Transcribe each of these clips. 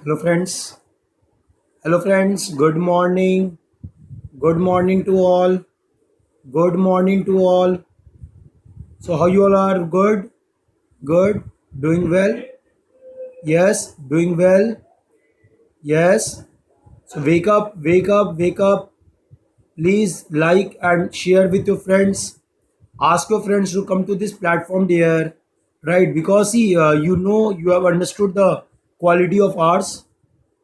Hello friends. Hello friends. Good morning. Good morning to all. Good morning to all. So how you all are? Good? Good? Doing well? Yes, doing well. Yes. So wake up, wake up, wake up. Please like and share with your friends. Ask your friends to come to this platform dear. Right? Because see, you have understood the quality of ours.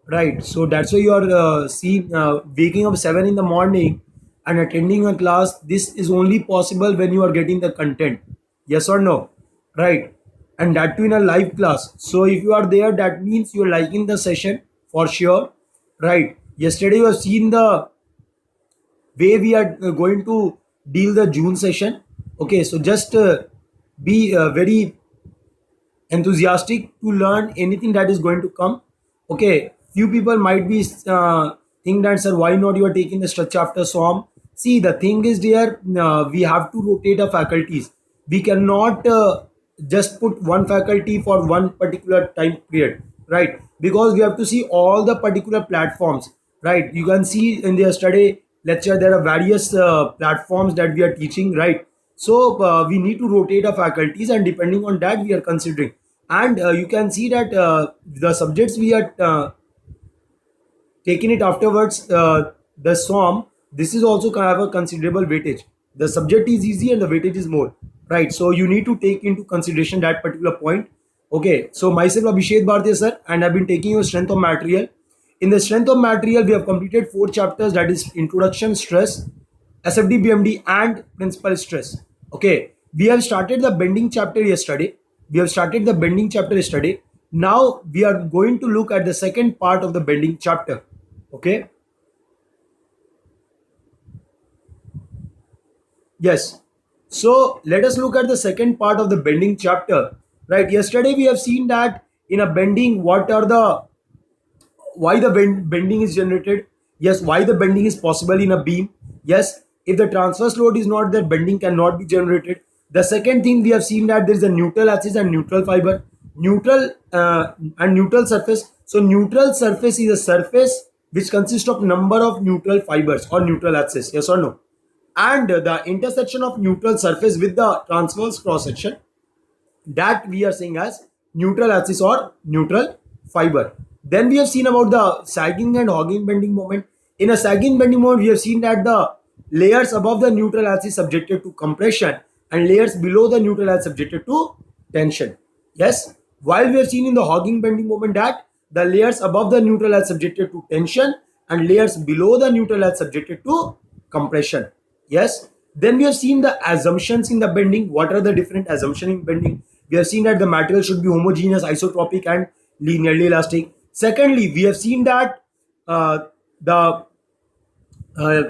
Right. So that's why you are waking up 7 in the morning and attending a class. This is only possible when you are getting the content. Yes or no? Right. And that too in a live class. So if you are there, that means you are liking the session for sure. Right. Yesterday you have seen the way we are going to deal the June session. Okay. So just be very enthusiastic to learn anything that is going to come. Okay, few people might be think that sir, why not you are taking the structure after SOM? See, the thing is there, we have to rotate our faculties. We cannot just put one faculty for one particular time period, right? Because we have to see all the particular platforms, right? You can see in the study lecture there are various platforms that we are teaching, right? So we need to rotate our faculties, and depending on that we are considering. And you can see that the subjects we are taking it afterwards, the SOM, this is also have a considerable weightage. The subject is easy and the weightage is more, right? So you need to take into consideration that particular point. Okay, so myself Abhishek Bhartiya sir, and I've been taking your strength of material. In the strength of material, we have completed 4 chapters, that is introduction, stress, SFD, BMD, and principal stress. Okay, we have started the bending chapter yesterday. Now we are going to look at the second part of the bending chapter. Okay. Yes. So let us look at the second part of the bending chapter. Right. Yesterday we have seen that in a bending, what are the why the bending is generated. Yes, why the bending is possible in a beam. Yes, if the transverse load is not there, bending cannot be generated. The second thing, we have seen that there is a neutral axis and neutral fiber, neutral and neutral surface. So neutral surface is a surface which consists of number of neutral fibers or neutral axis. Yes or no? And the intersection of neutral surface with the transverse cross section, that we are saying as neutral axis or neutral fiber. Then we have seen about the sagging and hogging bending moment. In a sagging bending moment, we have seen that the layers above the neutral axis subjected to compression and layers below the neutral axis subjected to tension. Yes, while we have seen in the hogging bending moment that the layers above the neutral axis subjected to tension and layers below the neutral axis subjected to compression. Yes. Then we have seen the assumptions in the bending. What are the different assumptions in bending? We have seen that the material should be homogeneous, isotropic, and linearly elastic. Secondly, we have seen that the uh,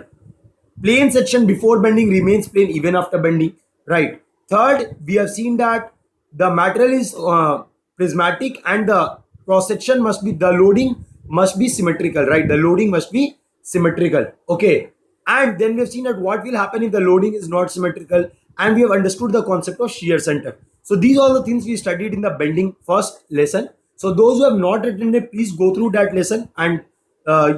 plane section before bending remains plane even after bending. Right. Third, we have seen that the material is prismatic and the cross section must be, the loading must be symmetrical. Right. The loading must be symmetrical. Okay. And then we have seen that what will happen if the loading is not symmetrical, and we have understood the concept of shear center. So these are the things we studied in the bending first lesson. So those who have not attended, please go through that lesson, and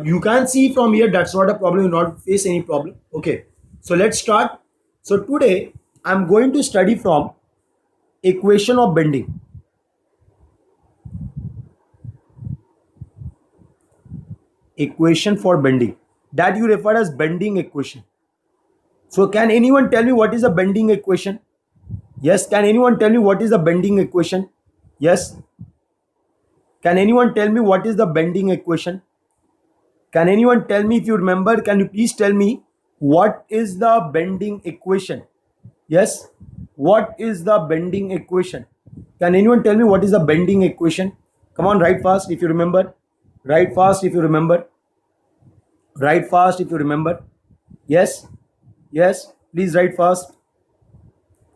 you can see from here, that's not a problem, you not face any problem. Okay, so let's start. So today I'm going to study from equation of bending. Equation for bending, that you refer as bending equation. So can anyone tell me what is a bending equation? Yes, can anyone tell me what is the bending equation? Yes, can anyone tell me what is the bending equation? Can anyone tell me, if you remember, can you please tell me what is the bending equation? Yes, what is the bending equation? Can anyone tell me what is the bending equation? Come on, write fast if you remember. Write fast if you remember. Write fast if you remember. Yes, yes, please write fast.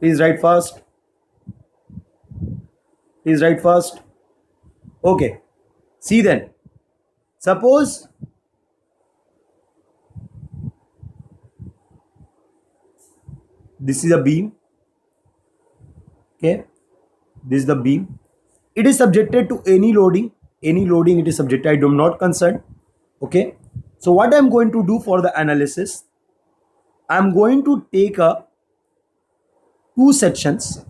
Please write fast. Please write fast. Okay, see then. Suppose this is a beam. Okay, this is the beam. It is subjected to any loading, any loading, it is subjective. I am not concerned. Okay, so what I'm going to do for the analysis, I'm going to take a two sections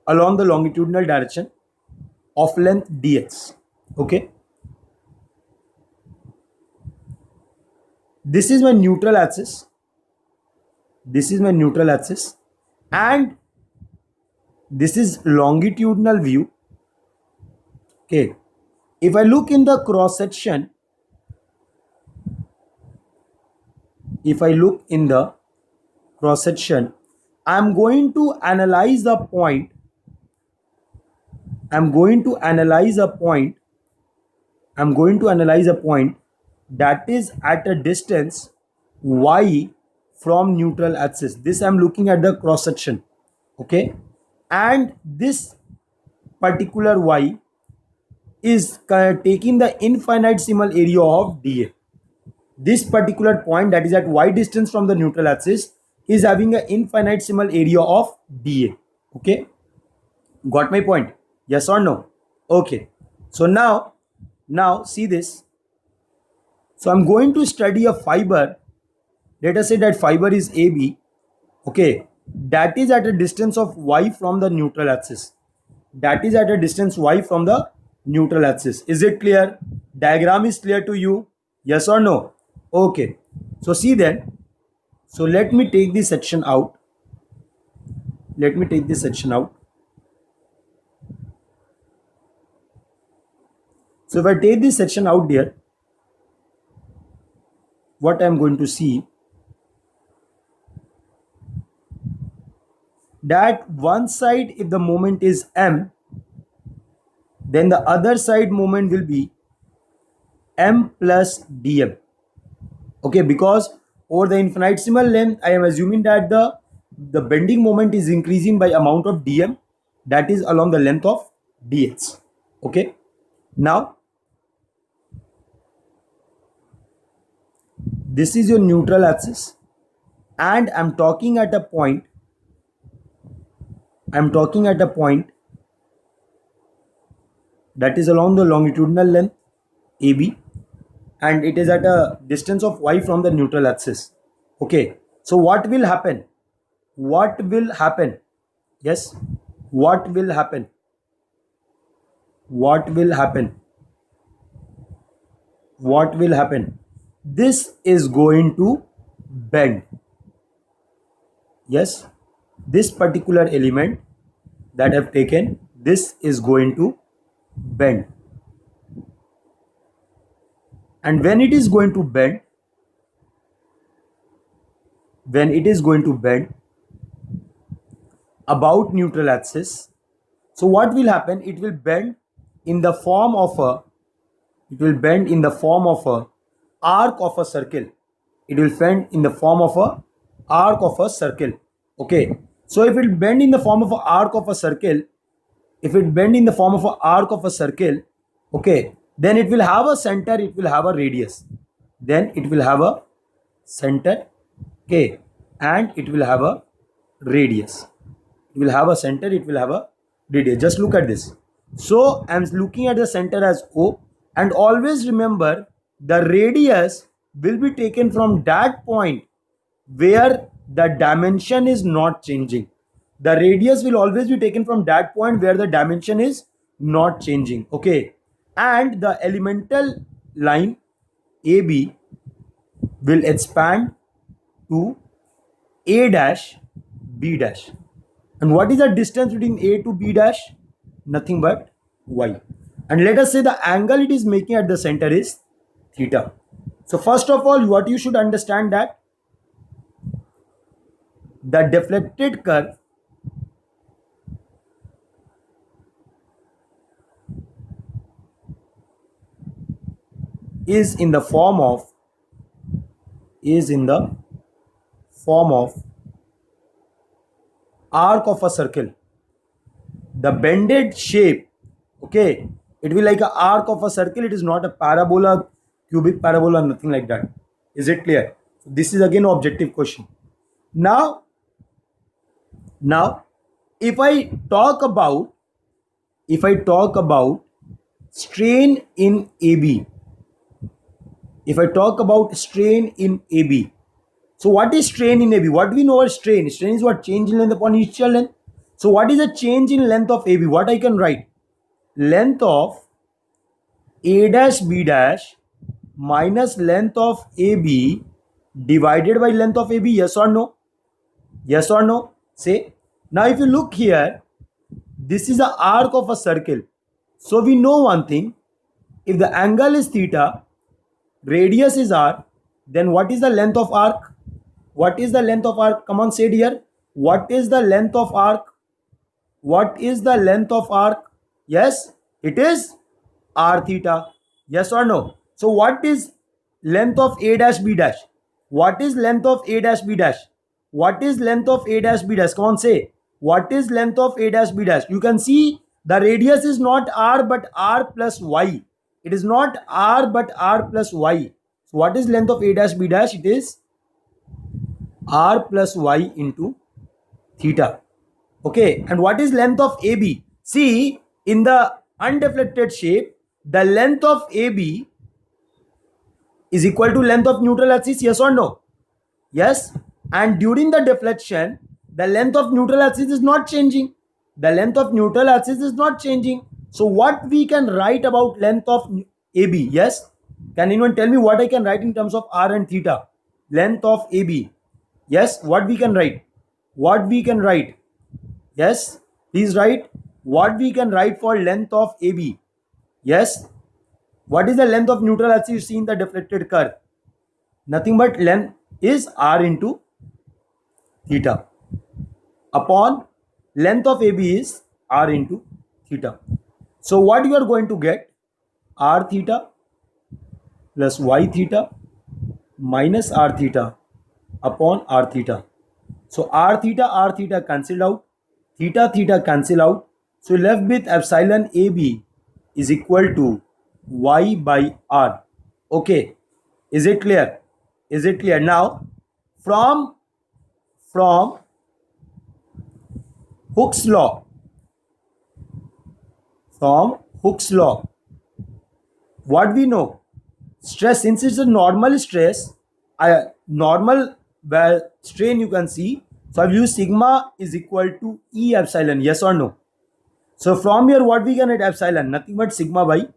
along the longitudinal direction of length dx. Okay, this is my neutral axis, this is my neutral axis, and this is longitudinal view. Okay, if I look in the cross section, if I look in the cross section, I'm going to analyze the point. I'm going to analyze a point that is at a distance y from neutral axis. This I'm looking at the cross section. Okay, and this particular y is taking the infinitesimal area of dA. This particular point that is at y distance from the neutral axis is having an infinitesimal area of dA. Okay, got my point? Yes or no? Okay, so now see this. So I'm going to study a fiber. Let us say that fiber is AB. Okay, that is at a distance of y from the neutral axis. That is at a distance y from the neutral axis. Is it clear? Diagram is clear to you? Yes or no? Okay, so see then. So let me take this section out. Let me take this section out. So if I take this section out there, what I am going to see, that one side, if the moment is m, then the other side moment will be m plus dm. Okay, because over the infinitesimal length, I am assuming that the bending moment is increasing by amount of dm, that is along the length of dx. Okay, now this is your neutral axis, and I'm talking at a point. That is along the longitudinal length AB, and it is at a distance of y from the neutral axis. Okay, so what will happen? Yes, what will happen? This is going to bend. Yes, this particular element that I've taken, this is going to bend. And when it is going to bend, about neutral axis, so what will happen? It will bend in the form of a arc of a circle. It will bend in the form of a arc of a circle. Okay, so if it bend in the form of an arc of a circle, okay, then it will have a center, it will have a radius, then it will have a center, okay, and it will have a radius. It will have a center, it will have a radius. Just look at this. So I'm looking at the center as O, and always remember the radius will be taken from that point where the dimension is not changing. The radius will always be taken from that point where the dimension is not changing. Okay, and the elemental line AB will expand to A dash B dash. And what is the distance between A to B dash? Nothing but y. And let us say the angle it is making at the center is theta. So first of all, what you should understand, that the deflected curve is in the form of arc of a circle. The bended shape, okay, it will like an arc of a circle. It is not a parabola, cubic parabola, nothing like that. Is it clear? So this is again an objective question. Now if I talk about strain in AB. If I talk about strain in AB, so what is strain in AB? What do we know about strain? Strain is what? Change in length upon initial length. So what is the change in length of AB? What I can write? Length of A dash B dash minus length of AB divided by length of AB. Yes or no? Yes or no? Say. Now if you look here, this is the arc of a circle. So we know one thing. If the angle is theta, radius is r, then what is the length of arc? What is the length of arc? Come on, say it here. What is the length of arc? What is the length of arc? Yes, it is r theta. Yes or no? So what is length of A dash B dash? What is length of A dash B dash? What is length of A dash B dash? Come on, say. What is length of A dash B dash? You can see the radius is not r but r plus y. It is not r but r plus y. So what is length of A dash B dash? It is r plus y into theta. Okay, and what is length of AB? See, in the undeflected shape, the length of AB is equal to length of neutral axis, yes or no? Yes. And during the deflection, the length of neutral axis is not changing. The length of neutral axis is not changing. So what we can write about length of AB? Yes. Can anyone tell me what I can write in terms of r and theta? Length of AB. Yes. What we can write? What we can write? Yes. Please write what we can write for length of AB. Yes. What is the length of neutral axis you see in the deflected curve? Nothing but length is r into theta upon length of AB is r into theta. So what you are going to get? R theta plus y theta minus r theta upon r theta. So r theta cancelled out, theta cancel out. So left with epsilon AB is equal to y by r. Okay, is it clear? Is it clear? Now from Hooke's law, what we know? Stress, since it's a normal stress, normal strain you can see. So I've used sigma is equal to E epsilon. Yes or no? So from here, what we can write? Epsilon, nothing but sigma by.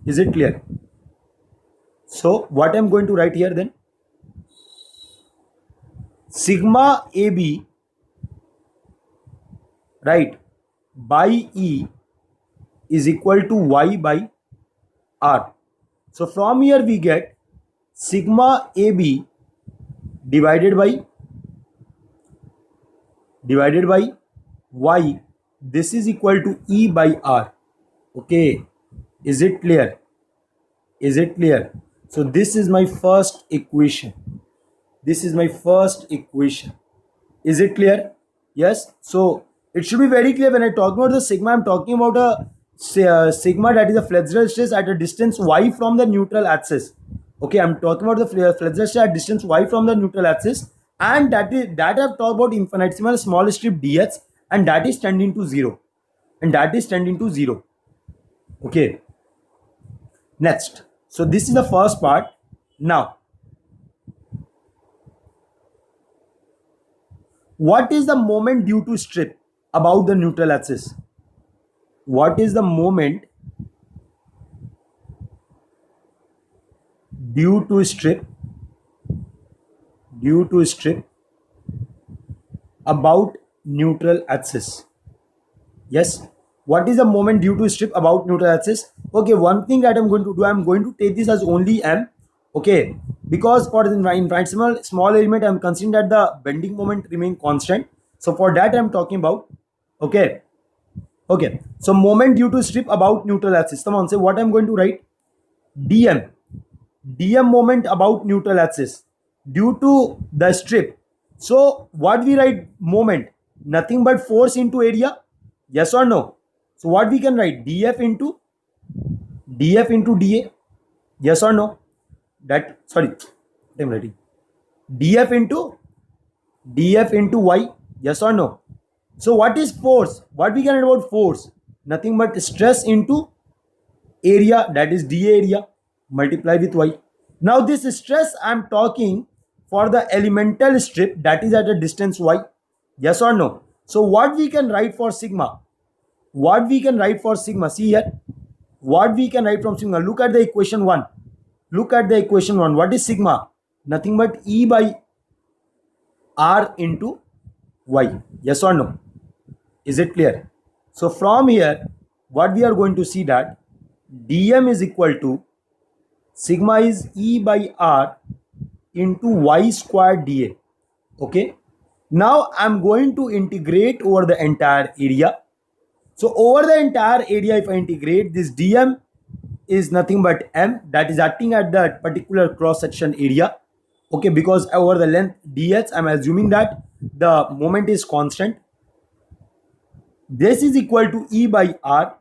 Is it clear? So what I'm going to write here then? Sigma AB, right, by E is equal to y by r. So from here we get sigma AB divided by y. This is equal to E by r. Okay, is it clear? Is it clear? So this is my first equation. This is my first equation. Is it clear? Yes. So it should be very clear when I talk about the sigma. I'm talking about a sigma that is a flexural stress at a distance y from the neutral axis. Okay, I'm talking about the flexural stress at distance y from the neutral axis, and that I've talked about infinitesimal small strip dx, and that is tending to 0. Okay. Next. So this is the first part. Now, what is the moment due to strip about the neutral axis? What is the moment due to strip about neutral axis? Yes. What is the moment due to strip about neutral axis? Okay, one thing that I'm going to do, I'm going to take this as only m. Okay, because for the infinitesimal small element, I'm considering that the bending moment remain constant. So for that, I'm talking about. Okay. So moment due to strip about neutral axis. Someone say what I'm going to write? dm moment about neutral axis due to the strip. So what we write? Moment, nothing but force into area. Yes or no? So what we can write? df into dA. Yes or no? That, sorry, I'm writing df into y. Yes or no? So what is force? What we can write about force? nothing but stress into area, that is dA area, multiply with y. Now this stress I'm talking for the elemental strip that is at a distance y. Yes or no? So what we can write for sigma? What we can write for sigma? See here. What we can write from sigma? Look at the equation 1. Look at the equation 1. What is sigma? Nothing but E by R into y. Yes or no? Is it clear? So from here, what we are going to see that dm is equal to sigma is E by R into y squared dA. Okay. Now I'm going to integrate over the entire area. So over the entire area, if I integrate, this dm is nothing but m, that is acting at that particular cross section area. Okay, because over the length dh, I'm assuming that the moment is constant. This is equal to E by R.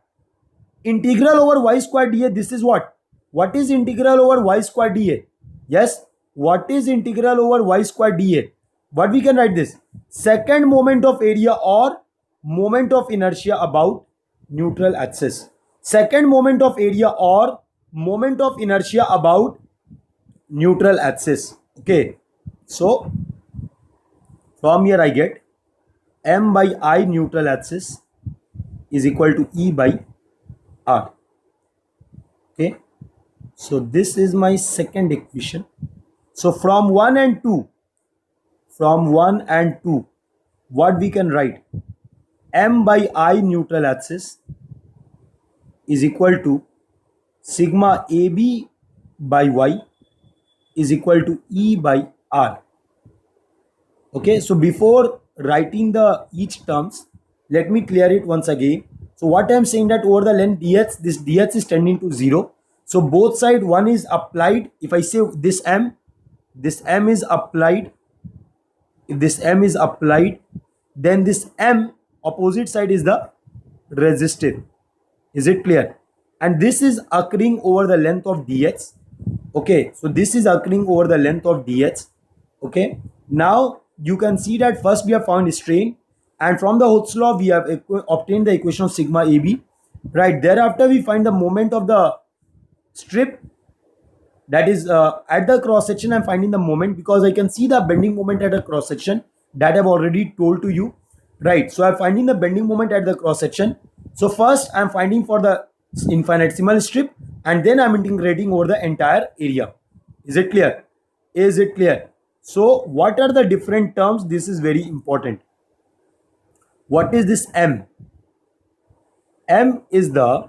Integral over y square dA, this is what? What is integral over y square dA? Yes, what is integral over y square dA? What we can write this? Second moment of area or moment of inertia about neutral axis. Second moment of area or moment of inertia about neutral axis. Okay, so from here I get m by I neutral axis is equal to E by R. Okay, so this is my second equation. So from 1 and 2, what we can write? M by I neutral axis is equal to sigma AB by Y is equal to E by R. Okay, so before writing the each terms, let me clear it once again. So what I am saying that over the length dh, this dh is tending to 0. So both side one is applied. If I say this m is applied. If this m is applied, then this m opposite side is the resistive. Is it clear? And this is occurring over the length of dh. Okay, so this is occurring over the length of dh. Okay, now you can see that first we have found strain, and from the Hoth's law we have obtained the equation of sigma AB. Right, thereafter we find the moment of the strip, that is at the cross section. I'm finding the moment because I can see the bending moment at a cross section that I've already told to you. Right, so I'm finding the bending moment at the cross section. So first I'm finding for the infinitesimal strip, and then I'm integrating over the entire area. Is it clear? Is it clear? So what are the different terms? This is very important. What is this m? M is the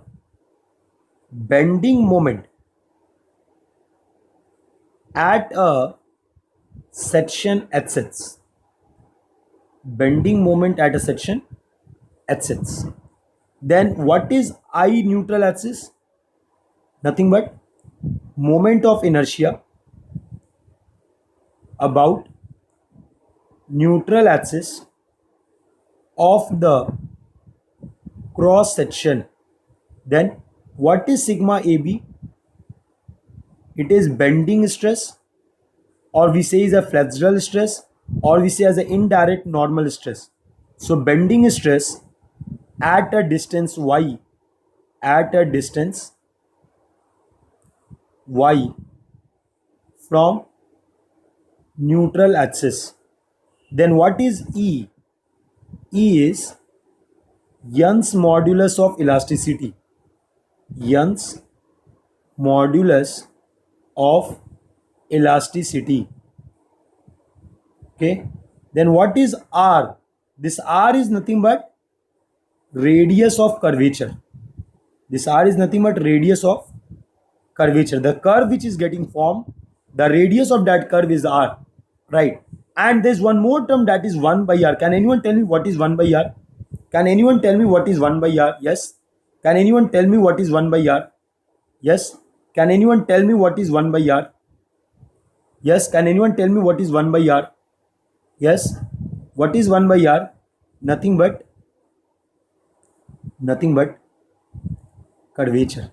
bending moment at a section HH. Bending moment at a section HH. Then what is I neutral axis? Nothing but moment of inertia about neutral axis of the cross section. Then what is sigma AB? It is bending stress, or we say is a flexural stress, or we say as an indirect normal stress. So bending stress at a distance y, from neutral axis. Then what is E? E is Young's modulus of elasticity. Young's modulus of elasticity. Okay. Then what is R? This R is nothing but radius of curvature. This R is nothing but radius of curvature. The curve which is getting formed, the radius of that curve is R. Right. And there's one more term, that is 1 by R. Can anyone tell me what is 1 by R? Can anyone tell me what is 1 by R? Yes. Can anyone tell me what is 1 by R? Yes. Can anyone tell me what is 1 by R? Yes. Can anyone tell me what is 1 by R? Yes. What is 1 by R? Nothing but curvature.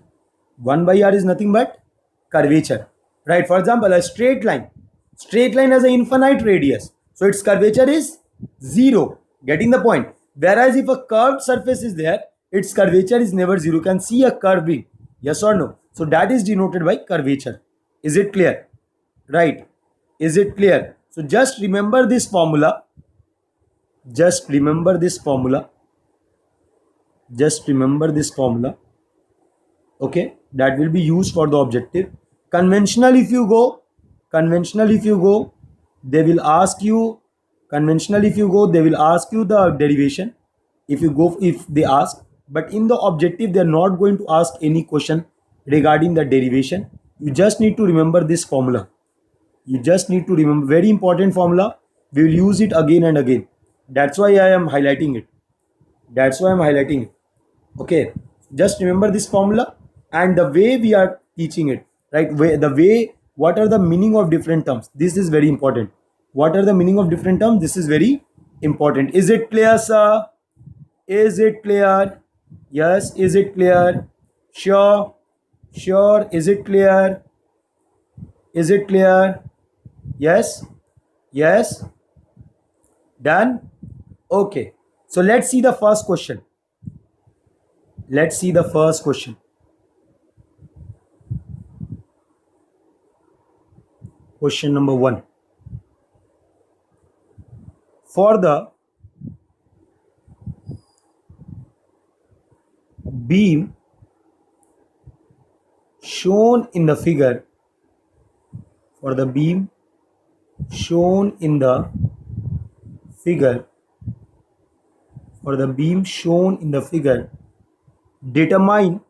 1 by R is nothing but curvature. Right. For example, a straight line. Straight line has an infinite radius, so its curvature is 0. Getting the point? Whereas if a curved surface is there, its curvature is never zero. You can see a curving, yes or no? So that is denoted by curvature. Is it clear? Right? Is it clear? So just remember this formula. Just remember this formula. Just remember this formula. Okay, that will be used for the objective. Conventional, if you go, they will ask you. Conventional, if you go, they will ask you the derivation. If they ask, but in the objective, they are not going to ask any question regarding the derivation. You just need to remember this formula. You just need to remember, very important formula. We will use it again and again. That's why I am highlighting it. That's why I'm highlighting it. Okay, just remember this formula and the way we are teaching it, right? The way, what are the meaning of different terms? This is very important. What are the meaning of different terms? This is very important. Is it clear, sir? Is it clear? Yes, is it clear? Sure, sure. Is it clear? Is it clear? Yes, yes. Done. Okay, so let's see the first question. Let's see the first question. Question number 1. For the beam shown in the figure, for the beam shown in the figure, for the beam shown in the figure, determine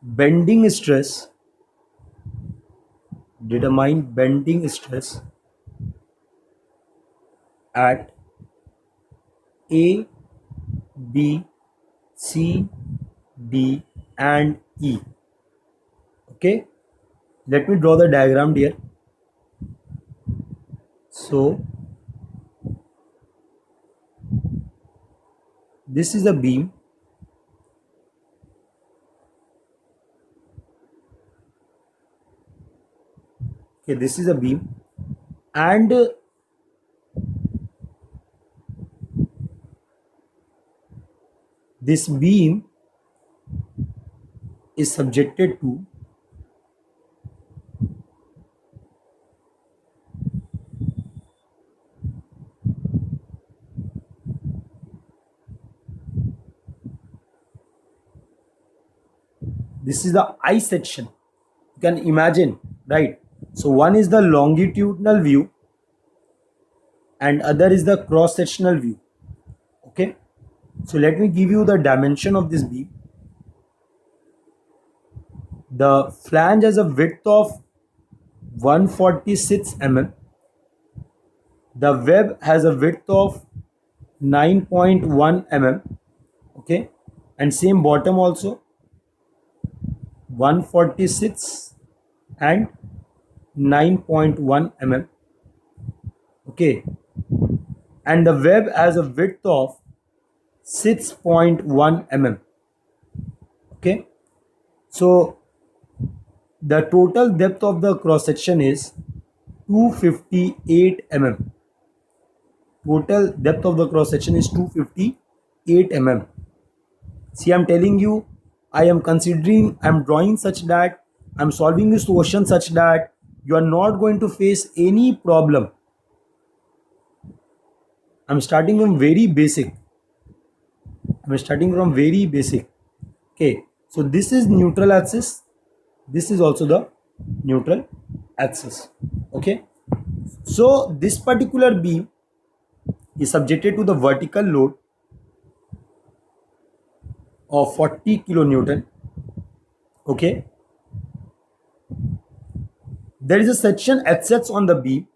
bending stress, determine bending stress at A, B, C, D and E. Okay, let me draw the diagram here. So this is a beam. Okay, this is a beam, and this beam is subjected to this is the I section. You can imagine, right? So one is the longitudinal view and other is the cross sectional view. Okay, so let me give you the dimension of this beam. The flange has a width of 146 mm. The web has a width of 9.1 mm. Okay, and same bottom also 146 and 9.1 mm. Okay, and the web has a width of 6.1 mm. Okay, so the total depth of the cross section is 258 mm. Total depth of the cross section is 258 mm. See, I'm telling you, I am drawing such that I'm solving this question such that you are not going to face any problem. I'm starting from very basic. Okay, so this is neutral axis. This is also the neutral axis. Okay, so this particular beam is subjected to the vertical load of 40 kilonewton. Okay, there is a section HZ on the beam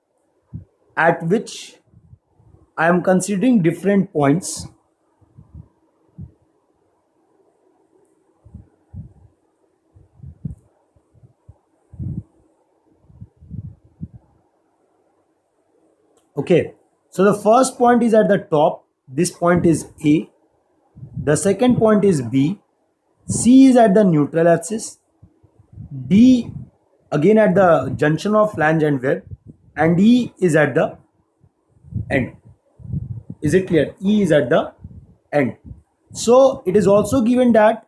at which I am considering different points. Okay, so the first point is at the top. This point is A. The second point is B. C is at the neutral axis. D again at the junction of flange and web, and E is at the end. Is it clear? E is at the end. So it is also given that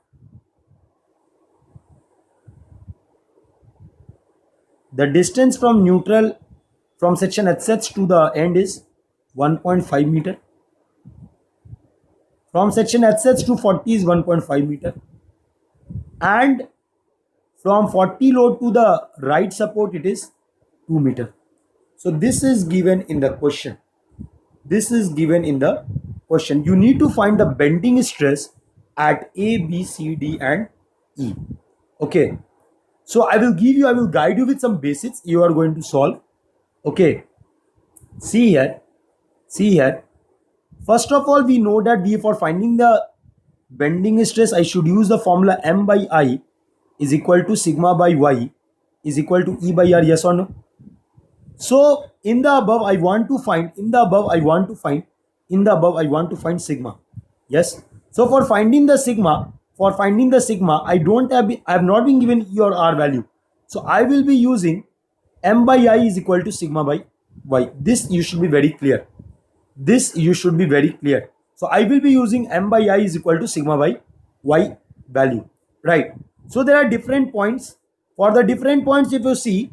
the distance from neutral from section HZ to the end is 1.5 meter. From section HZ to 40 is 1.5 meter. And from 40 load to the right support it is 2 meter. So this is given in the question. This is given in the question. You need to find the bending stress at A, B, C, D and E. Okay. So I will guide you with some basics you are going to solve. Okay. See here. First of all, we know that for finding the bending stress, I should use the formula M by I is equal to sigma by Y is equal to E by R. Yes or no? So in the above, I want to find sigma. Yes. So for finding the sigma, I have not been given E or R value. So I will be using M by I is equal to sigma by Y. This you should be very clear. So I will be using M by I is equal to sigma by Y value. Right. So there are different points. For the different points, you see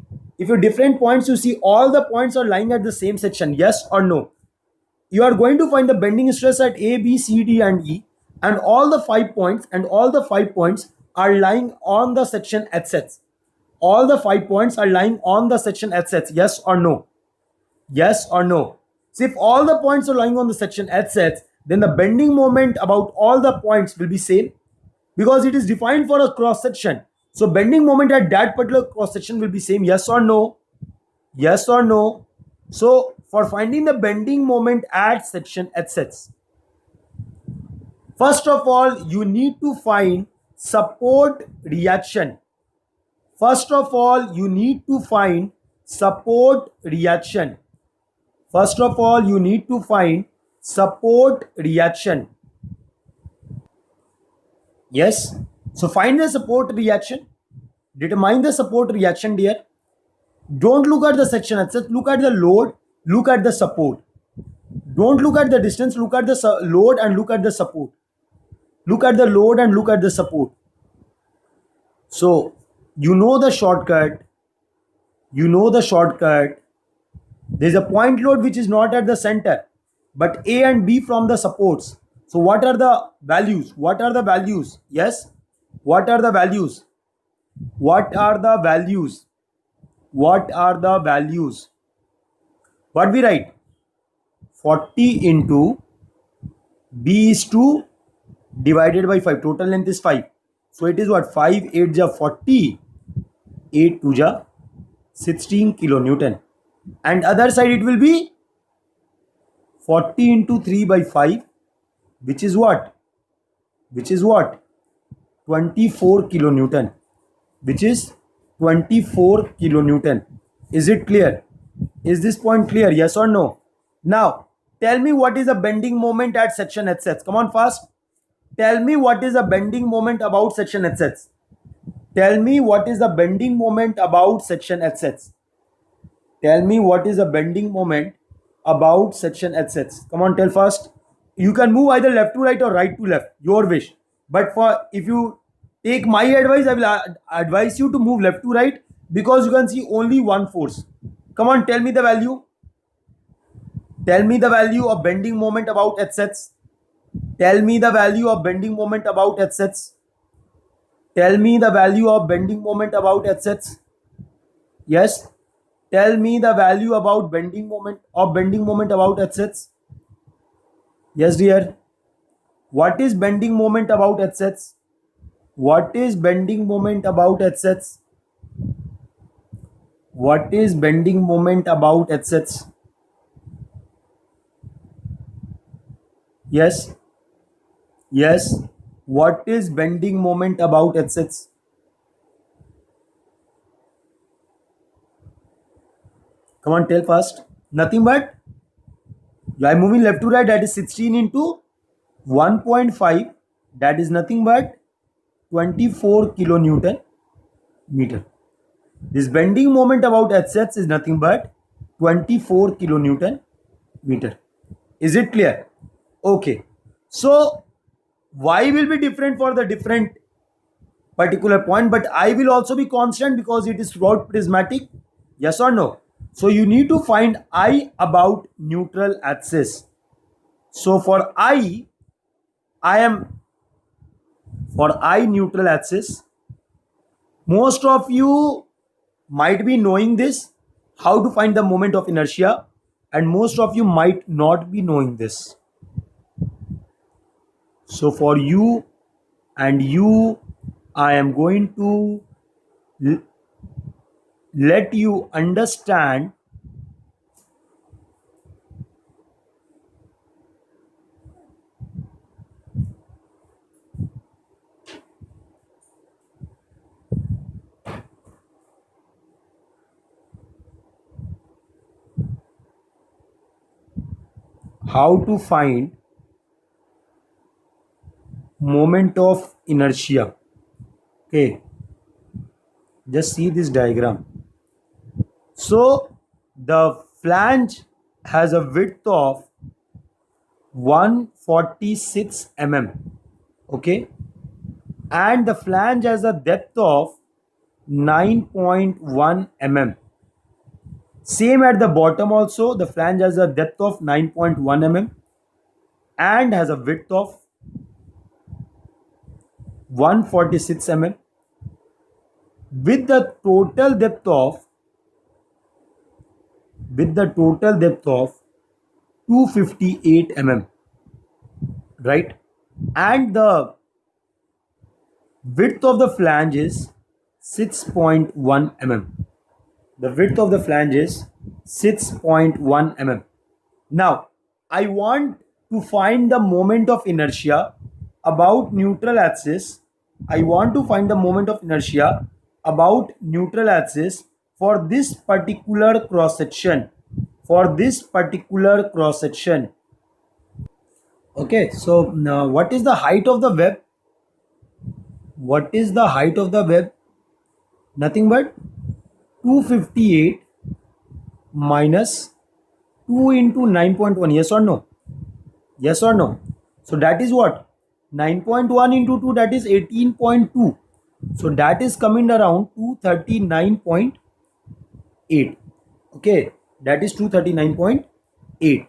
all the points are lying at the same section. Yes or no? You are going to find the bending stress at A, B, C, D and E, and all the 5 points are lying on the section HZ. All the 5 points are lying on the section HZ. Yes or no? Yes or no? So if all the points are lying on the section HZ, then the bending moment about all the points will be same, because it is defined for a cross section. So bending moment at that particular cross section will be same. Yes or no? Yes or no? So for finding the bending moment at section HZ, first of all, you need to find support reaction. First of all, you need to find support reaction. Yes. So find the support reaction. Determine the support reaction, dear. Don't look at the section itself. Look at the load. Look at the support. Don't look at the distance. Look at the load and look at the support. Look at the load and look at the support. So you know the shortcut. There's a point load which is not at the center, but A and B from the supports. So what are the values? Yes. What are the values? What we write? 40 into B is 2 divided by 5. Total length is 5. So it is what? 5 8 ja 40, 8 2 ja 16 kilonewton. And other side it will be 40 into 3 by 5, which is what? 24 kilonewton. Is it clear? Is this point clear? Yes or no? Now, tell me what is the bending moment at section HZ. Come on fast. Tell me what is the bending moment about section HZ. Come on, tell fast. You can move either left to right or right to left, your wish. But if you take my advice, I will advise you to move left to right, because you can see only one force. Come on, tell me the value. Tell me the value of bending moment about HZ. Tell me the value of bending moment about HZ. Yes. Tell me the value about bending moment about HZ. Yes, dear. What is bending moment about HZ? What is bending moment about HZ? Yes. What is bending moment about HZ? Come on, tell fast. Nothing but I am moving left to right, that is 16 into 1.5, that is nothing but 24 kilonewton meter. This bending moment about HZ is nothing but 24 kilonewton meter. Is it clear? Okay. So y will be different for the different particular point, but I will also be constant because it is throughout prismatic. Yes or no? So you need to find I about neutral axis. So I am for I neutral axis. Most of you might be knowing this, how to find the moment of inertia, and most of you might not be knowing this. So for you and you, I am going to l- let you understand how to find moment of inertia. Okay, just see this diagram. So the flange has a width of 146 mm. Okay, and the flange has a depth of 9.1 mm. Same at the bottom also, the flange has a depth of 9.1 mm and has a width of 146 mm with the total depth of 258 mm, right? And the width of the flange is 6.1 mm. The width of the flange is 6.1 mm. Now, I want to find the moment of inertia about neutral axis. I want to find the moment of inertia about neutral axis for this particular cross section. For this particular cross section. Okay, so now what is the height of the web? What is the height of the web? Nothing but 258 minus 2 into 9.1. Yes or no? Yes or no? So that is what? 9.1 into 2, that is 18.2. So that is coming around 239.8. Okay, that is 239.8.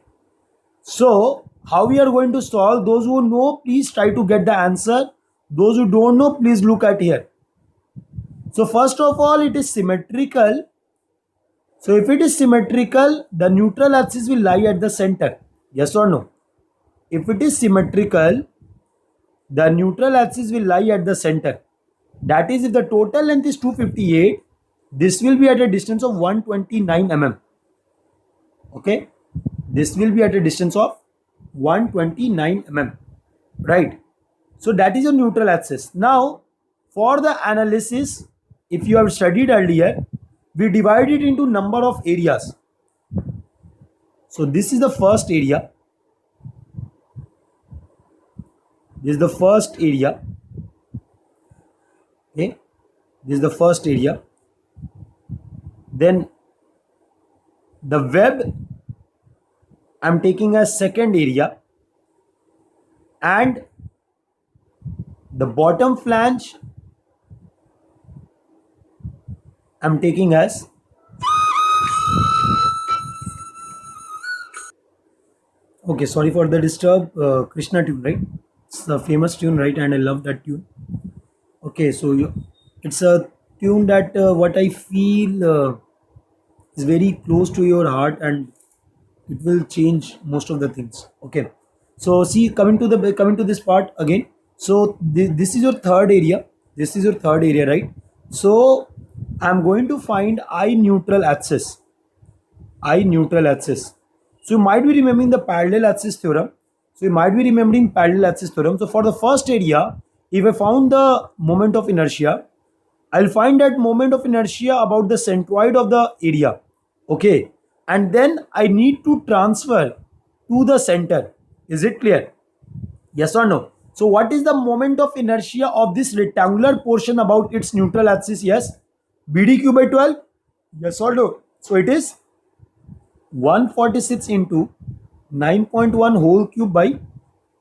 So how we are going to solve? Those who know, please try to get the answer. Those who don't know, please look at here. So first of all, it is symmetrical. So if it is symmetrical, the neutral axis will lie at the center. Yes or no? If it is symmetrical, the neutral axis will lie at the center. That is, if the total length is 258, this will be at a distance of 129 mm. Okay, this will be at a distance of 129 mm, right? So that is your neutral axis. Now for the analysis, if you have studied earlier, we divide it into number of areas. So this is the first area. This is the first area. Okay, this is the first area. Then the web I'm taking as second area, and the bottom flange I'm taking as okay. Sorry for the disturb. Krishna tune, right? It's a famous tune, right? And I love that tune. Okay, so it's a tune that what I feel is very close to your heart, and it will change most of the things. Okay, so see, coming to this part again. So this is your third area. This is your third area, right? So I'm going to find I neutral axis. I neutral axis. So you might be remembering the parallel axis theorem. So you might be remembering parallel axis theorem. So for the first area, if I found the moment of inertia, I'll find that moment of inertia about the centroid of the area. Okay. And then I need to transfer to the center. Is it clear? Yes or no? So what is the moment of inertia of this rectangular portion about its neutral axis? Yes. BDQ by 12? Yes or no? So it is 146 into 9.1 whole cube by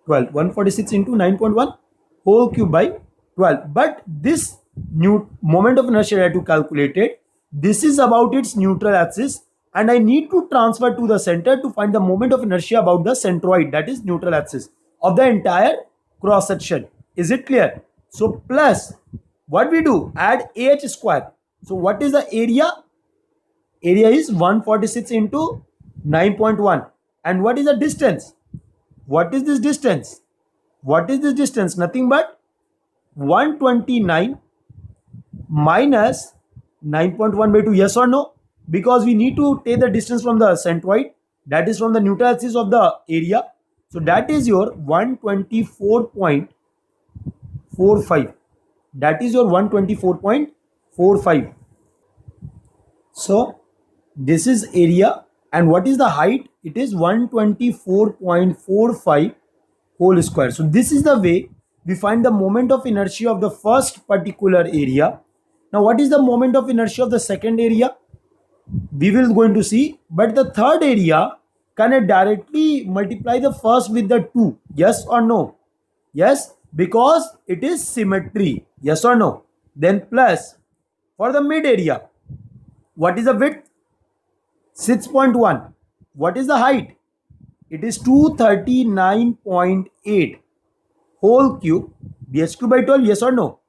12. 146 into 9.1 whole cube by 12. But this new moment of inertia I have to calculate it. This is about its neutral axis, and I need to transfer to the center to find the moment of inertia about the centroid, that is neutral axis of the entire cross section. Is it clear? So plus what we do, add AH square. So what is the area? Area is 146 into 9.1. And what is the distance? What is this distance? What is this distance? Nothing but 129 minus 9.1 by 2. Yes or no? Because we need to take the distance from the centroid, that is from the neutral axis of the area. So that is your 124.45. That is your 124.45. So this is area, and what is the height? It is 124.45 whole square. So this is the way we find the moment of inertia of the first particular area. Now what is the moment of inertia of the second area? We will going to see. But the third area, can I directly multiply the first with the 2? Yes or no? Yes, because it is symmetry. Yes or no? Then plus for the mid area, what is the width? 6.1. What is the height? It is 239.8 whole cube bh cube by 12. Yes or no?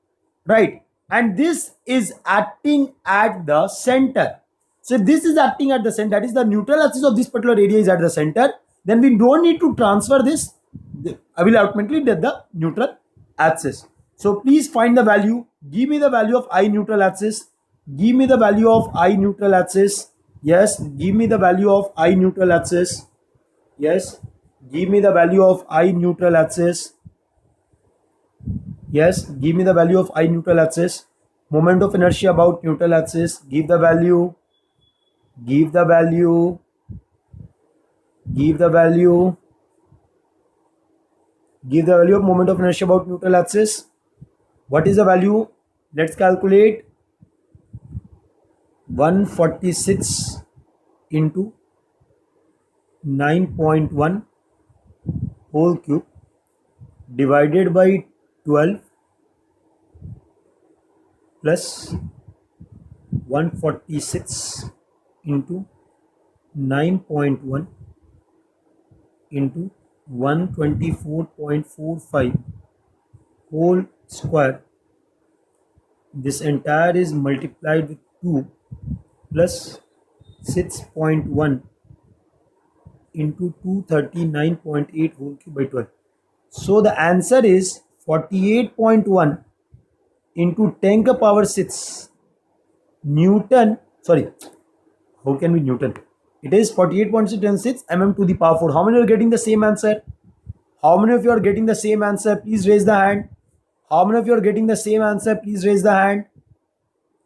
Right. And this is acting at the center. So if this is acting at the center, that is the neutral axis of this particular area is at the center, then we don't need to transfer this. I will ultimately get the neutral axis. So please find the value. Give me the value of I neutral axis. Give me the value of I neutral axis. Yes, give me the value of I neutral axis. Yes, give me the value of I neutral axis. Yes, give me the value of I neutral axis. Moment of inertia about neutral axis. Give the value. Give the value. Give the value. Give the value of moment of inertia about neutral axis. What is the value? Let's calculate. 146 into 9.1 whole cube divided by 12 plus 146 into 9.1 into 124.45 whole square. This entire is multiplied with 2 plus 6.1 into 239.8 whole cube by 12. So the answer is 48.1 into 10 to the power 6 Newton. Sorry, how can we Newton? It is 48.6 mm to the power 4. How many are getting the same answer? How many of you are getting the same answer? Please raise the hand. How many of you are getting the same answer? Please raise the hand.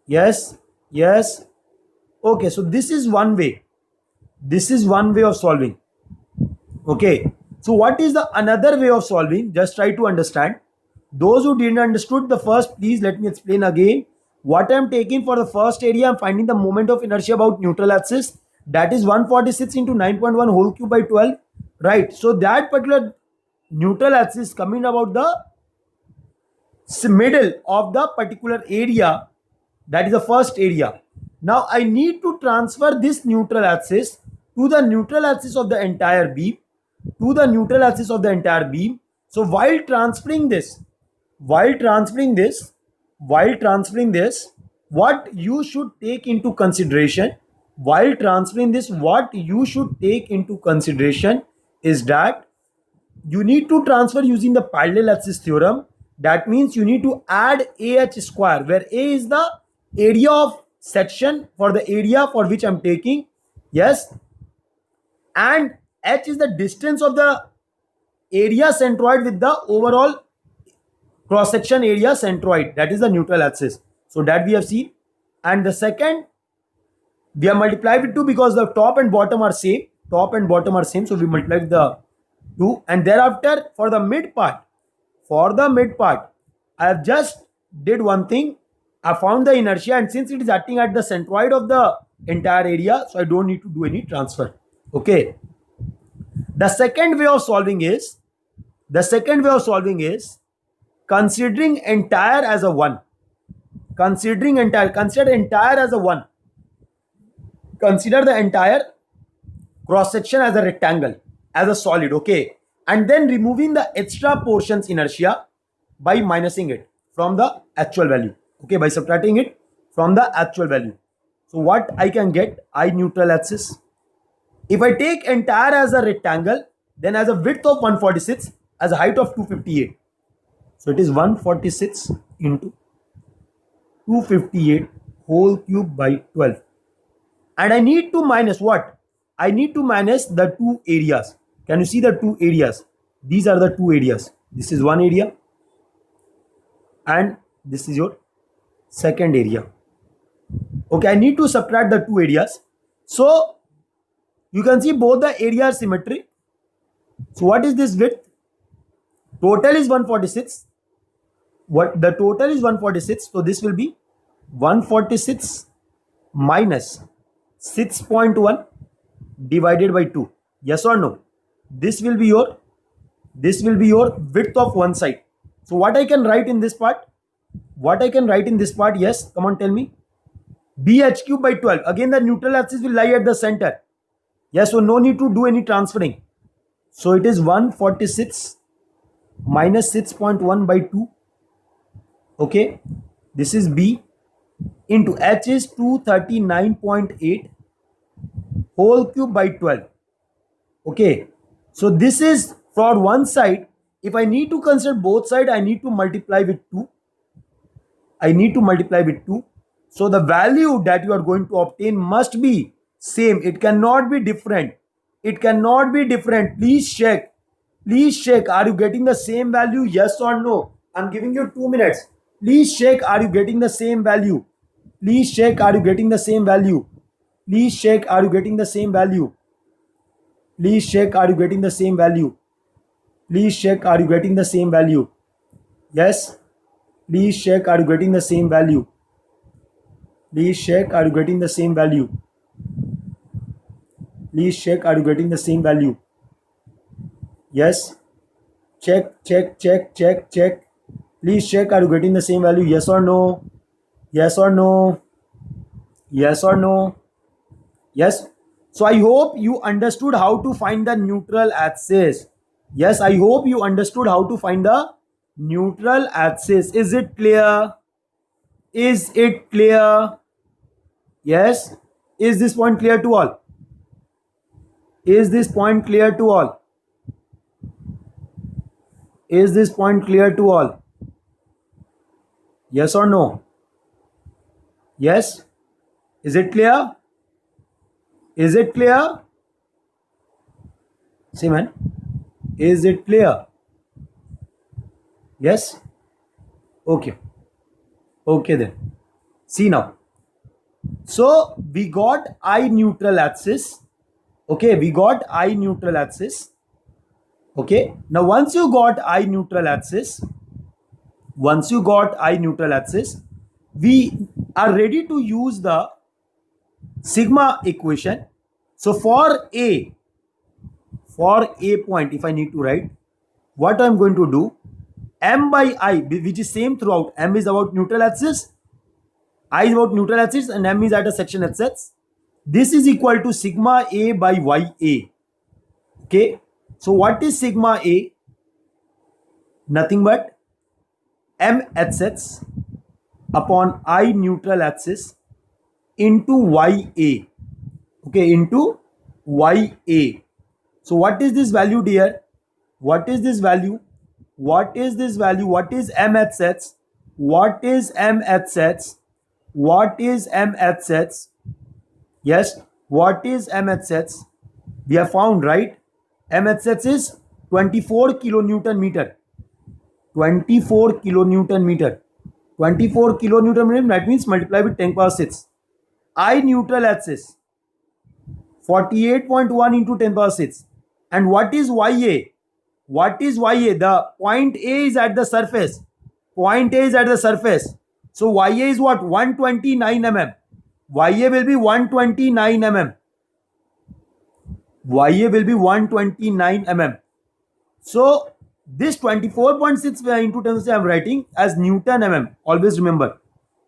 Yes, yes. Okay, so this is one way. This is one way of solving. Okay, so what is the another way of solving? Just try to understand. Those who didn't understood the first, please let me explain again. What I am taking for the first area, I am finding the moment of inertia about neutral axis. That is 146 into 9.1 whole cube by 12. Right. So that particular neutral axis coming about the middle of the particular area. That is the first area. Now I need to transfer this neutral axis to the neutral axis of the entire beam. To the neutral axis of the entire beam. So while transferring this, what you should take into consideration, is that you need to transfer using the parallel axis theorem. That means you need to add AH square, where A is the area of section for the area for which I'm taking. Yes. And H is the distance of the area centroid with the overall cross section area centroid. That is the neutral axis. So that we have seen. And the second, we have multiplied with 2 because the top and bottom are same. So we multiply with the 2. And thereafter, for the mid part, I have just did one thing. I found the inertia, and since it is acting at the centroid of the entire area, so I don't need to do any transfer. Okay. The second way of solving is The second way of solving is considering entire as a 1. Consider entire as a 1. Consider the entire cross section as a rectangle, as a solid, okay? And then removing the extra portions inertia by minusing it from the actual value, okay? By subtracting it from the actual value. So what I can get? I neutral axis. If I take entire as a rectangle, then as a width of 146, as a height of 258. So it is 146 into 258 whole cube by 12. And I need to minus what? I need to minus the two areas. Can you see the two areas? These are the two areas. This is one area and this is your second area. Okay, I need to subtract the two areas. So you can see both the area are symmetric. So what is this width? Total is 146. What the total is 146. So this will be 146 minus 6.1 divided by 2. Yes or no? This will be your width of one side. So what I can write in this part? Yes, come on, tell me. BH cube by 12. Again, the neutral axis will lie at the center. Yes, so no need to do any transferring. So it is 146 minus 6.1 by 2. Okay, this is B into H is 239.8 whole cube by 12. Okay, so this is for one side. If I need to consider both sides, I need to multiply with 2. So the value that you are going to obtain must be same. It cannot be different. Please check. Are you getting the same value? Yes or no? I'm giving you 2 minutes. Please check. Are you getting the same value? Yes please check. Are you getting the same value? Yes, please check. Are you getting the same value? Please check. Are you getting the same value? Yes, check. Please check. Are you getting the same value? Yes or no? Yes. So I hope you understood how to find the neutral axis. Yes, I hope you understood how to find the neutral axis. Is it clear? Yes. Is this point clear to all? Is this point clear to all? Yes or no? Yes. Is it clear? Say, man. Is it clear? Yes. Okay then. See now. So we got I neutral axis. Okay, Okay. Now once you got I neutral axis, we are ready to use the sigma equation. So for A point, if I need to write, what I'm going to do, M by I, which is same throughout. M is about neutral axis, I is about neutral axis, and M is at a section axis. This is equal to sigma A by YA. Okay. So what is sigma A? Nothing but M axis upon I neutral axis into YA. Okay, into YA. So what is this value, dear? What is this value? What is M axis? Yes, what is M axis? We have found, right? M axis is 24 kilonewton meter. 24 kilonewton meter, that means multiply with 10 power 6. I neutral axis 48.1 into 10 power 6. And what is YA? The point A is at the surface. So YA is what? 129 mm. YA will be 129 mm. So This 24.6 into 10 I am writing as Newton mm. Always remember,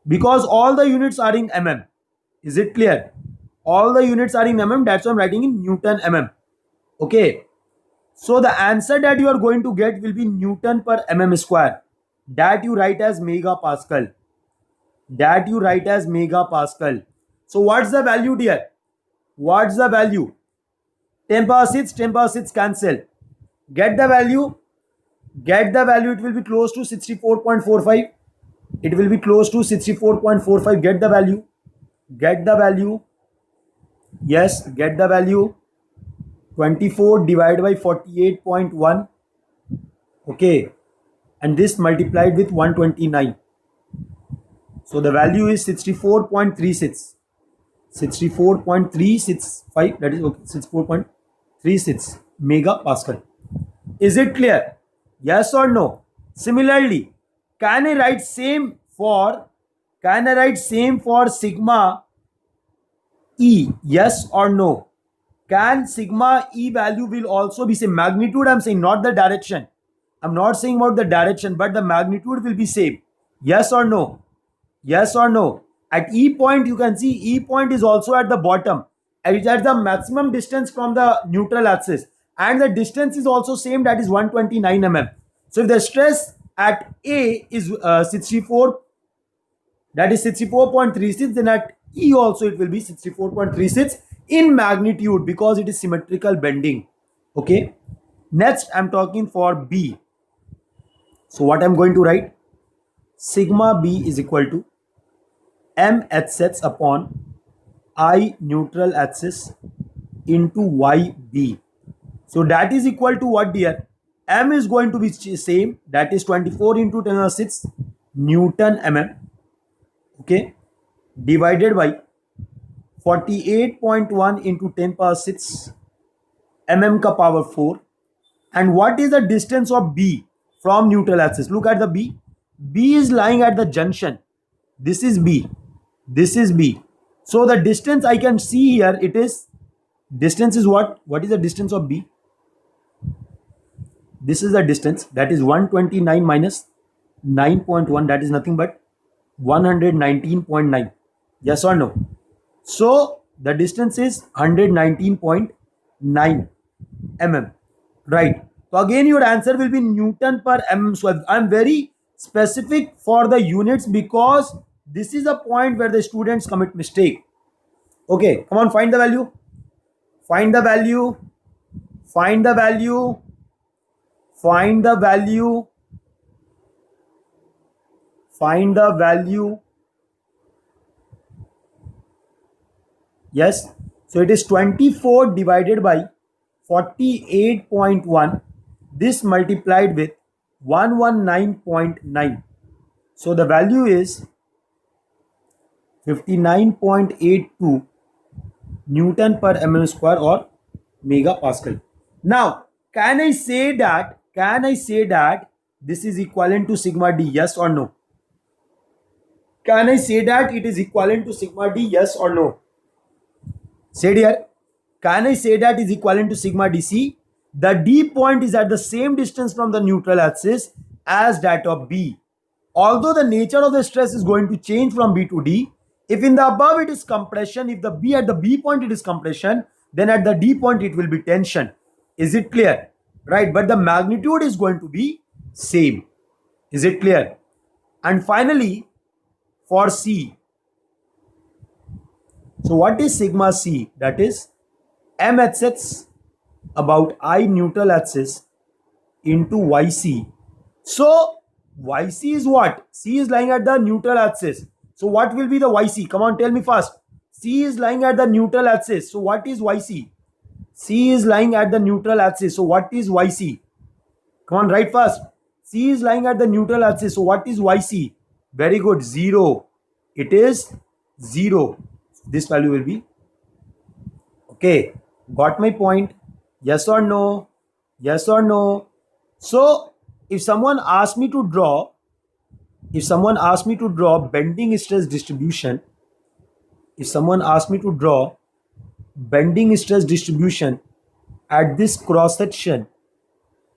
because all the units are in mm. Is it clear? All the units are in mm. That's why I'm writing in Newton mm. Okay. So the answer that you are going to get will be Newton per mm square. That you write as megapascal. That you write as megapascal. So what's the value here? What's the value? 10 power 6, 10 power 6 cancel. Get the value. Get the value. It will be close to 64.45. It will be close to 64.45. Get the value. Get the value. Yes, get the value. 24 divided by 48.1. Okay. And this multiplied with 129. So the value is 64.36. 64.365. That is okay. 64.36 megapascal. Is it clear? Yes or no? Similarly, can I write same for sigma E? Yes or no? Can sigma E value will also be same? Magnitude I'm saying, not the direction. I'm not saying about the direction, but the magnitude will be same. Yes or no? Yes or no? At E point, you can see E point is also at the bottom. And it's at the maximum distance from the neutral axis. And the distance is also same, that is 129 mm. So if the stress at A is 64, that is 64.36, then at E also it will be 64.36 in magnitude, because it is symmetrical bending. Okay. Next, I'm talking for B. So what I'm going to write? Sigma B is equal to M HZ upon I neutral axis into YB. So that is equal to what, dear? M is going to be same, that is 24 into 10 power 6 Newton mm. Okay. Divided by 48.1 into 10 power 6 mm ka power 4. And what is the distance of B from neutral axis? Look at the B. B is lying at the junction. This is B. This is B. So the distance I can see here, it is, distance is what? What is the distance of B? This is the distance, that is 129 minus 9.1, that is nothing but 119.9. Yes or no? So the distance is 119.9 mm. Right. So again your answer will be Newton per mm square. I am very specific for the units because this is a point where the students commit mistake. Okay, come on, find the value. Find the value. Find the value. Find the value. Find the value. Yes. So it is 24 divided by 48.1. This multiplied with 119.9. So the value is 59.82 Newton per mm square or megapascal. Now, can I say that this is equivalent to sigma D? Yes or no? Can I say that it is equivalent to sigma D? Yes or no? Say here. Can I say that is equivalent to sigma D? See, the D point is at the same distance from the neutral axis as that of B. Although the nature of the stress is going to change from B to D, if in the above it is compression, if the B at the B point it is compression, then at the D point it will be tension. Is it clear? Right, but the magnitude is going to be same. Is it clear? And finally, for C. So what is sigma C? That is M HZ about I neutral axis into YC. So YC is what? C is lying at the neutral axis. So what will be the YC? Come on, tell me fast. C is lying at the neutral axis. So what is YC? C is lying at the neutral axis. So what is YC? Come on, write fast. C is lying at the neutral axis. So what is YC? Very good. 0. It is 0. This value will be. Okay. Got my point? Yes or no? Yes or no? So if someone asks me to draw bending stress distribution, at this cross section,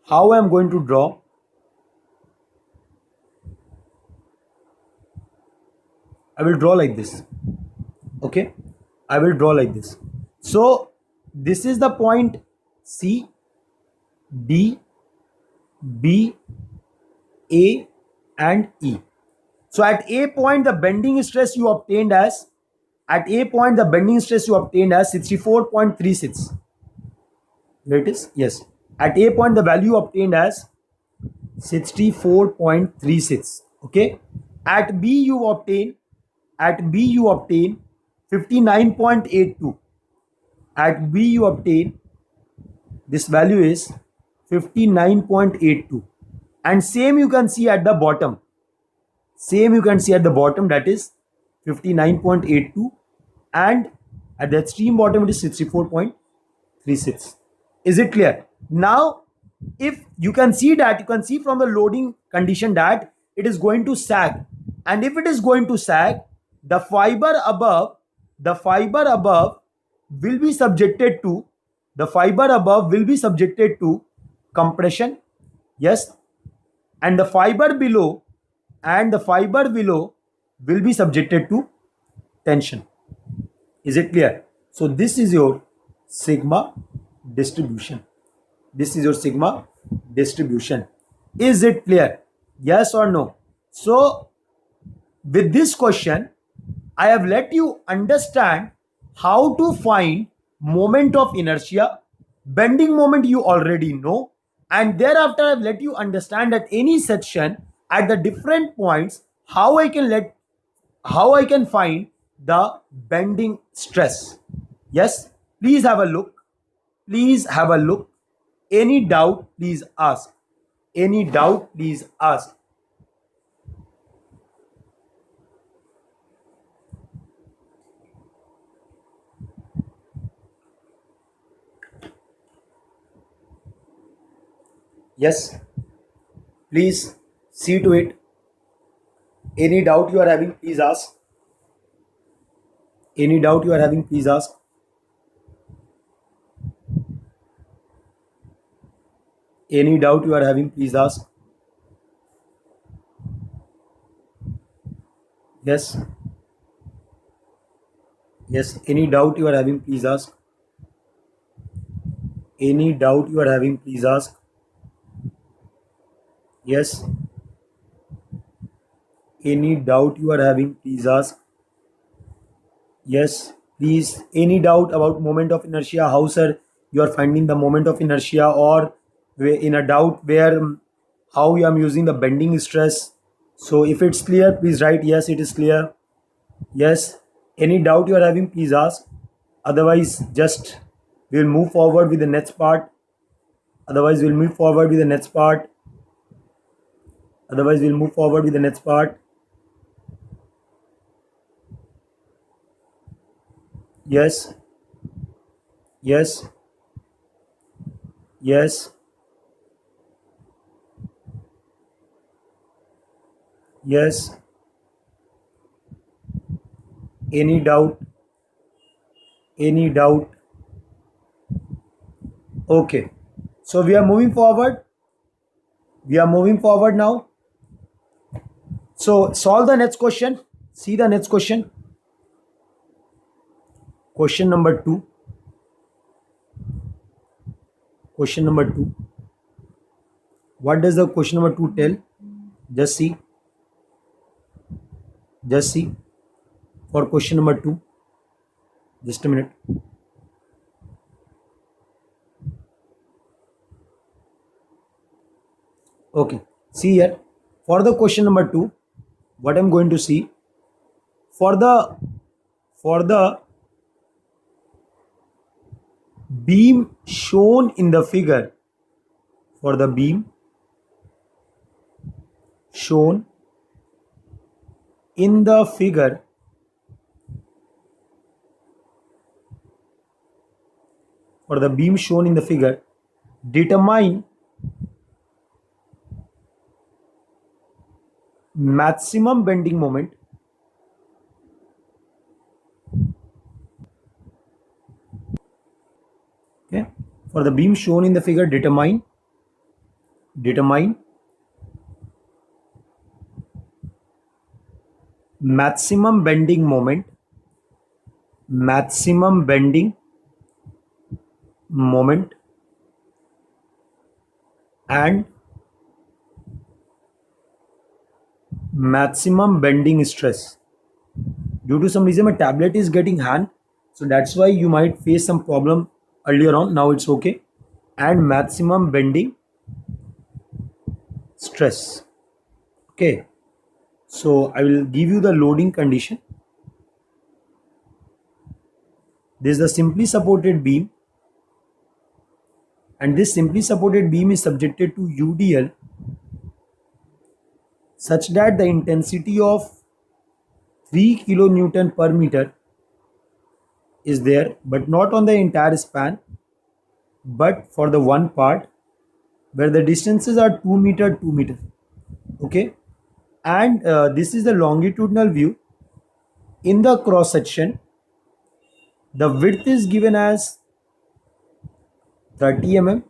how I am going to draw. I will draw like this. Okay, I will draw like this. So this is the point C, D, B, A and E. So at A point the bending stress you obtained as, at A point the bending stress you obtained as 64.36. Where it is? Yes. At A point the value obtained as 64.36. Okay. At B you obtain, at B you obtain 59.82. At B you obtain, this value is 59.82. And same you can see at the bottom. Same you can see at the bottom, that is 59.82, and at the extreme bottom it is 64.36. Is it clear? Now if you can see that, you can see from the loading condition that it is going to sag, and if it is going to sag, the fiber above, the fiber above will be subjected to, the fiber above will be subjected to compression. Yes. And the fiber below, and the fiber below will be subjected to tension. Is it clear? So this is your sigma distribution. This is your sigma distribution. Is it clear? Yes or no? So with this question, I have let you understand how to find moment of inertia. Bending moment you already know, and thereafter I have let you understand at any section at the different points how I can find the bending stress. Yes, please have a look. Please have a look. Any doubt, please ask. Any doubt, please ask. Yes, please see to it. Any doubt you are having, please ask. Any doubt you are having, please ask. Any doubt you are having, please ask. Yes. Yes. Any doubt you are having, please ask. Any doubt you are having, please ask. Yes. Any doubt you are having, please ask. Yes. Please. Any doubt about moment of inertia? How, sir, you are finding the moment of inertia, or in a doubt where how I am using the bending stress? So if it's clear, please write yes, it is clear. Yes. Any doubt you are having, please ask. Otherwise, just we'll move forward with the next part. Otherwise, we'll move forward with the next part. Otherwise, we'll move forward with the next part. Yes. Yes. Yes. Yes. Any doubt? Any doubt? Okay. So we are moving forward. We are moving forward now. So solve the next question. See the next question. Question number 2. Question number 2. What does the question number 2 tell? Just see. Just see. For question number 2. Just a minute. Okay. See here. For the question number 2, what I'm going to see, for the beam shown in the figure, for the beam shown in the figure, for the beam shown in the figure, determine maximum bending moment okay, for the beam shown in the figure, determine determine maximum bending moment, maximum bending moment and maximum bending stress. Due to some reason my tablet is getting hang, so that's why you might face some problem earlier on. Now it's okay. And maximum bending stress. Okay, so I will give you the loading condition. This is the simply supported beam, and this simply supported beam is subjected to UDL such that the intensity of 3 kilonewton per meter is there, but not on the entire span, but for the one part where the distances are 2 meter 2 meter. Okay, and this is the longitudinal view. In the cross section, the width is given as 30 mm.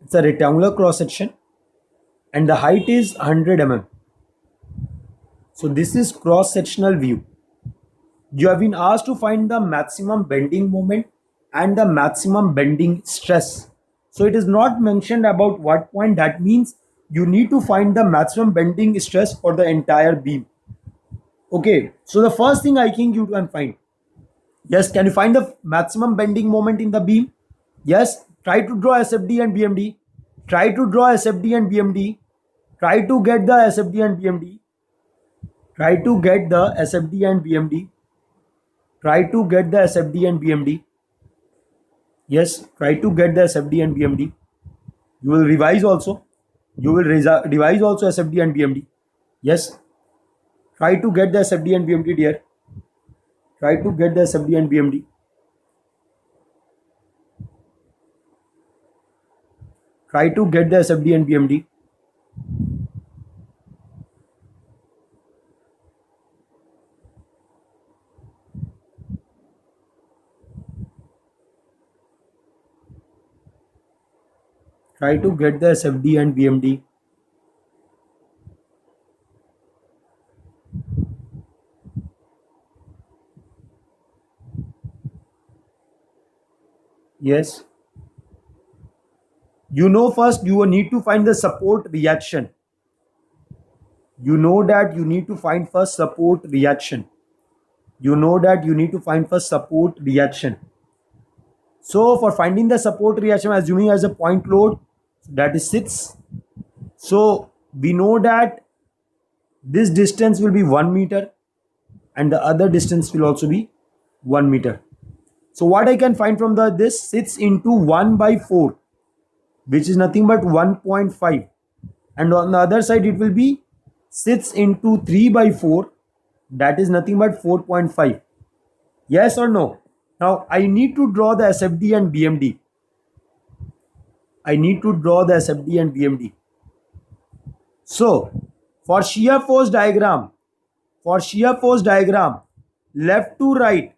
It's a rectangular cross section, and the height is 100 mm. So this is cross sectional view. You have been asked to find the maximum bending moment and the maximum bending stress. So it is not mentioned about what point. That means you need to find the maximum bending stress for the entire beam. Okay, so the first thing I think you can find. Yes, can you find the maximum bending moment in the beam? Yes, try to draw SFD and BMD. Try to draw SFD and BMD. Try to get the SFD and BMD. Try to get the SFD and BMD. Try to get the SFD and BMD. Yes, try to get the SFD and BMD. You will revise also. You will revise also SFD and BMD. Yes, try to get the SFD and BMD, dear. Try to get the SFD and BMD. Try to get the SFD and BMD. Try to get the SFD and BMD. Yes. You know, first you need to find the support reaction. You know that you need to find first support reaction. You know that you need to find first support reaction. So for finding the support reaction, assuming as a point load, that is 6. So we know that this distance will be 1 meter and the other distance will also be 1 meter. So what I can find from this 6 into 1 by 4, which is nothing but 1.5, and on the other side it will be 6 into 3 by 4, that is nothing but 4.5. Yes or no? Now I need to draw the SFD and BMD. I need to draw the SFD and BMD. So for shear force diagram, left to right,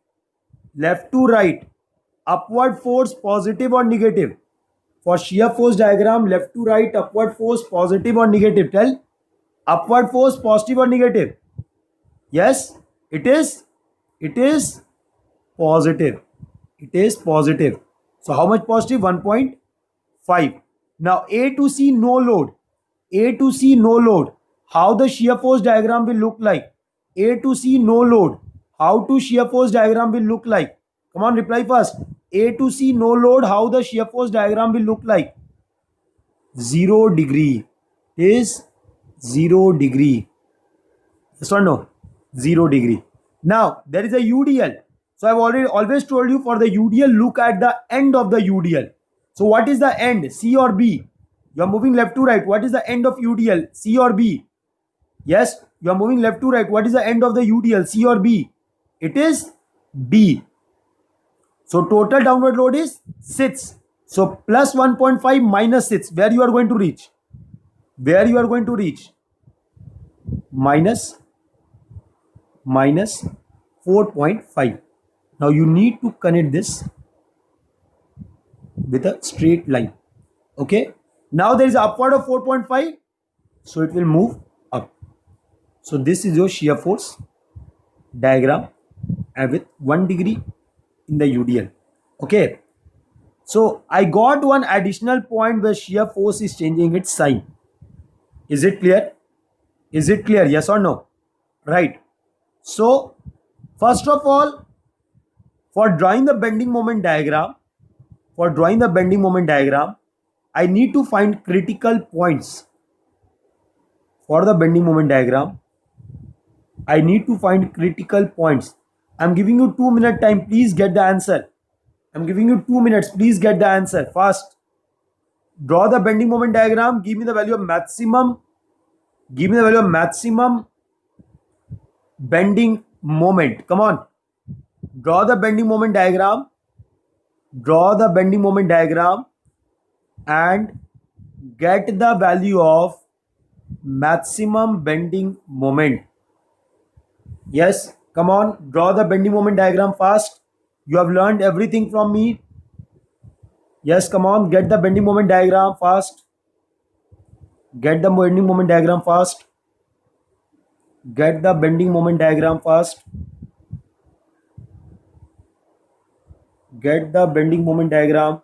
upward force positive or negative? For shear force diagram, left to right, upward force positive or negative? Tell. Upward force positive or negative? Yes, it is positive. It is positive. So how much positive? 1.5. Now A to C no load. How the shear force diagram will look like? A to C no load. How to shear force diagram will look like? Come on, reply first. A to C no load. How the shear force diagram will look like? 0 degree. Is 0 degree. Yes or no? 0 degree. Now there is a UDL. So I've always told you, for the UDL, look at the end of the UDL. So what is the end? C or B? You are moving left to right. What is the end of UDL? C or B? Yes, you are moving left to right. What is the end of the UDL? C or B? It is B. So total downward load is 6. So plus 1.5 minus 6. Where you are going to reach? Minus 4.5. Now you need to connect this with a straight line. Okay. Now there is upward of 4.5, so it will move up. So this is your shear force diagram and with 1 degree in the UDL. Okay, so I got one additional point where shear force is changing its sign. Is it clear? Is it clear? Yes or no? Right. So first of all, for drawing the bending moment diagram, I need to find critical points. For the bending moment diagram, I need to find critical points. I'm giving you 2 minute time. Please get the answer. I'm giving you 2 minutes. Please get the answer fast. Draw the bending moment diagram. Give me the value of maximum. Give me the value of maximum bending moment. Come on. Draw the bending moment diagram. Draw the bending moment diagram and get the value of maximum bending moment. Yes, come on, draw the bending moment diagram fast. You have learned everything from me. Yes, come on, get the bending moment diagram fast. Get the bending moment diagram fast. Get the bending moment diagram fast. Get the bending moment diagram.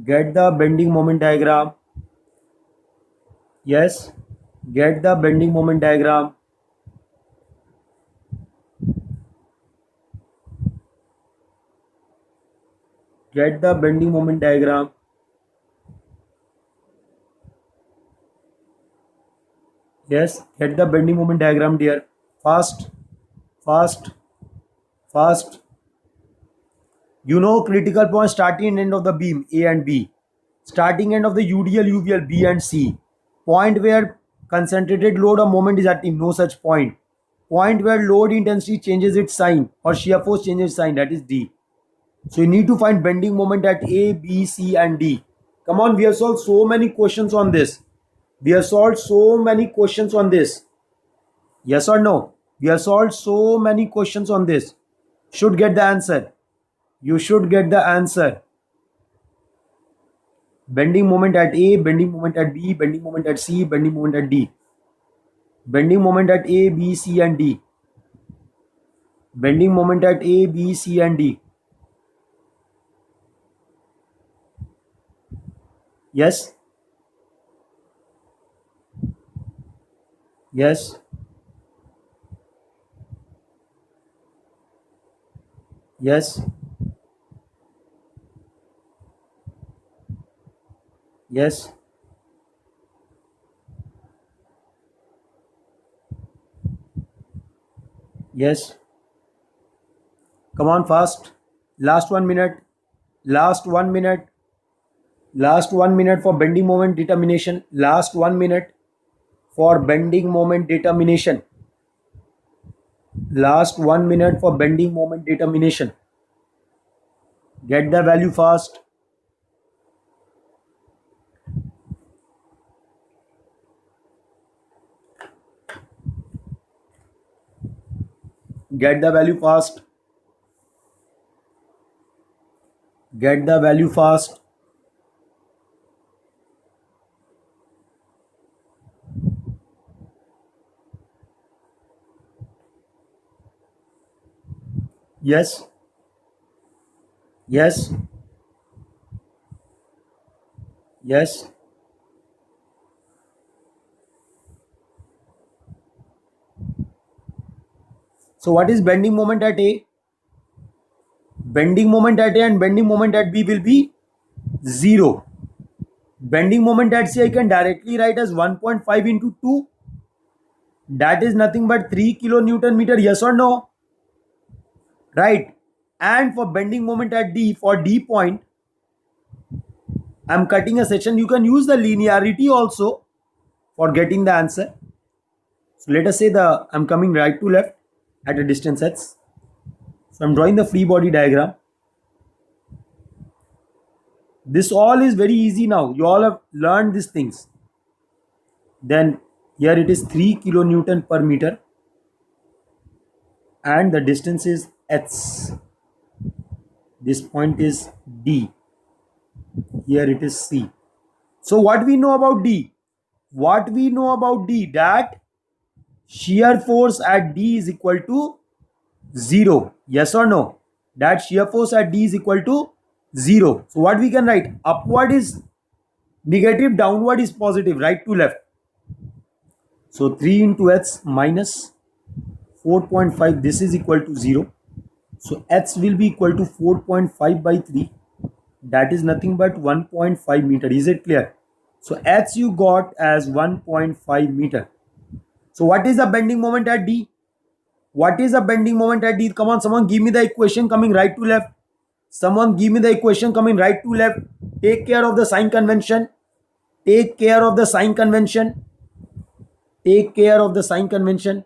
Get the bending moment diagram. Yes, get the bending moment diagram. Get the bending moment diagram. Yes, get the bending moment diagram, dear. Fast, fast, fast. You know critical point starting and end of the beam A and B. Starting end of the UDL, UVL B and C. Point where concentrated load or moment is acting, no such point. Point where load intensity changes its sign or shear force changes its sign, that is D. So you need to find bending moment at A, B, C and D. Come on, we have solved so many questions on this. We have solved so many questions on this. Yes or no? We have solved so many questions on this. Should get the answer. You should get the answer. Bending moment at A, bending moment at B, bending moment at C, bending moment at D. Bending moment at A, B, C and D. Bending moment at A, B, C and D. Yes? Yes? Yes? Yes? Yes? Come on fast. Last 1 minute. Last 1 minute. Last 1 minute for bending moment determination. Last 1 minute for bending moment determination. Last 1 minute for bending moment determination. Get the value fast. Get the value fast. Get the value fast. Yes. Yes. Yes. So what is bending moment at A? Bending moment at A and bending moment at B will be 0. Bending moment at C I can directly write as 1.5 into 2. That is nothing but 3 kilonewton meter. Yes or no? Right. And for bending moment at D, for D point, I'm cutting a section. You can use the linearity also for getting the answer. So let us say I'm coming right to left at a distance h. So I'm drawing the free body diagram. This all is very easy now. You all have learned these things. Then here it is 3 kilonewton per meter and the distance is h. This point is D. Here it is C. So what we know about D? What we know about D? That shear force at D is equal to 0. Yes or no? That shear force at D is equal to 0. So what we can write? Upward is negative, downward is positive, right to left. So 3 into h minus 4.5, this is equal to 0. So h will be equal to 4.5 by 3. That is nothing but 1.5 meter. Is it clear? So h you got as 1.5 meter. So what is the bending moment at D? What is the bending moment at D? Come on, someone give me the equation coming right to left. Someone give me the equation coming right to left. Take care of the sign convention. Take care of the sign convention. Take care of the sign convention.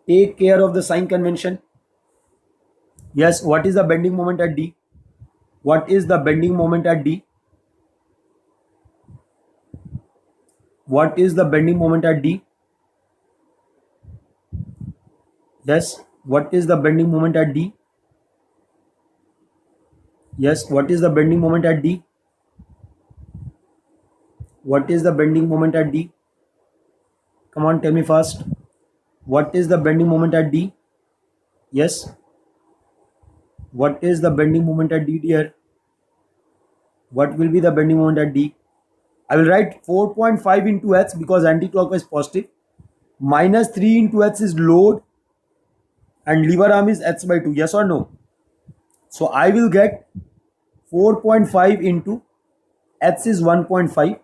Take care of the sign convention. Yes, what is the bending moment at D? What is the bending moment at D? What is the bending moment at D? Yes, what is the bending moment at D? Yes, what is the bending moment at D? What is the bending moment at D? Come on, tell me fast. What is the bending moment at D? Yes. What is the bending moment at D, dear? What will be the bending moment at D? I will write 4.5 into h because anti-clockwise positive. Minus 3 into h is load and lever arm is h by 2. Yes or no? So I will get 4.5 into h is 1.5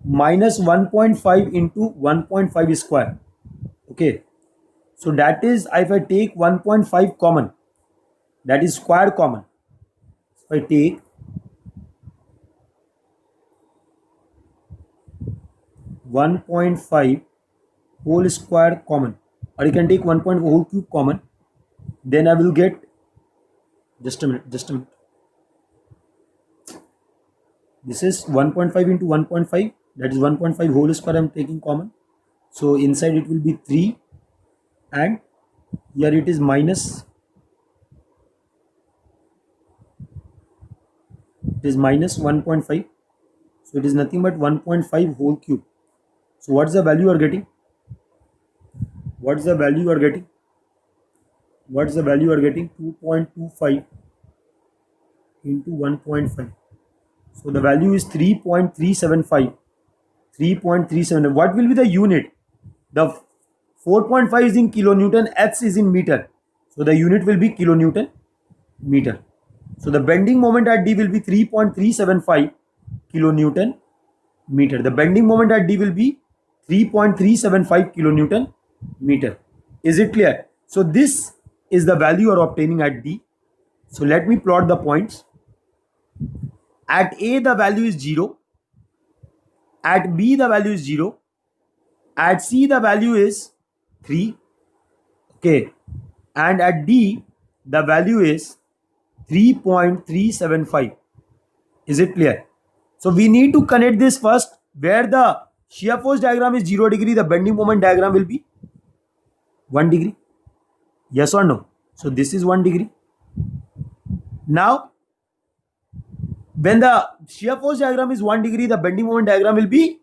minus 1.5 into 1.5 square. Okay. So that is, if I take 1.5 common, that is square common. If I take 1.5 whole square common, or you can take 1.5 whole cube common, then I will get, just a minute. This is 1.5 into 1.5, that is 1.5 whole square I am taking common. So inside it will be 3 and here it is minus, it is minus 1.5. So it is nothing but 1.5 whole cube. So what's the value you are getting? What's the value you are getting? What's the value you are getting? 2.25 into 1.5. So the value is 3.375. 3.37. What will be the unit? The 4.5 is in kilonewton, h is in meter. So the unit will be kilonewton meter. So the bending moment at D will be 3.375 kilonewton meter. The bending moment at D will be 3.375 kilonewton meter. Is it clear? So this is the value you are obtaining at D. So let me plot the points. At A the value is 0. At B the value is 0. At C the value is 3. Okay. And at D the value is 3.375. Is it clear? So we need to connect this first. Where the shear force diagram is 0 degree, the bending moment diagram will be 1 degree. Yes or no? So this is 1 degree. Now, when the shear force diagram is 1 degree, the bending moment diagram will be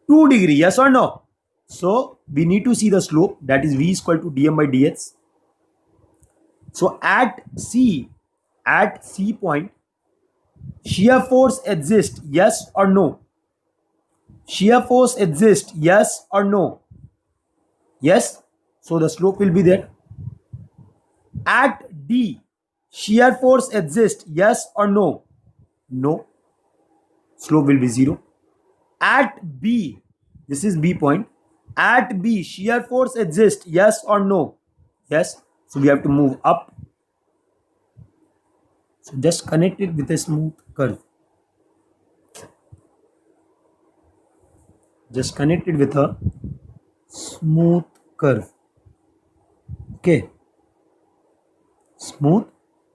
2 degree. Yes or no? So we need to see the slope, that is V is equal to dm by dx. So at C point, shear force exists, yes or no? Shear force exists, yes or no? Yes. So the slope will be there. At D, shear force exists, yes or no? No. Slope will be 0. At B, this is B point. At B, shear force exists, yes or no? Yes. So we have to move up. So just connect it with a smooth curve. Just connect it with a smooth curve. Okay. Smooth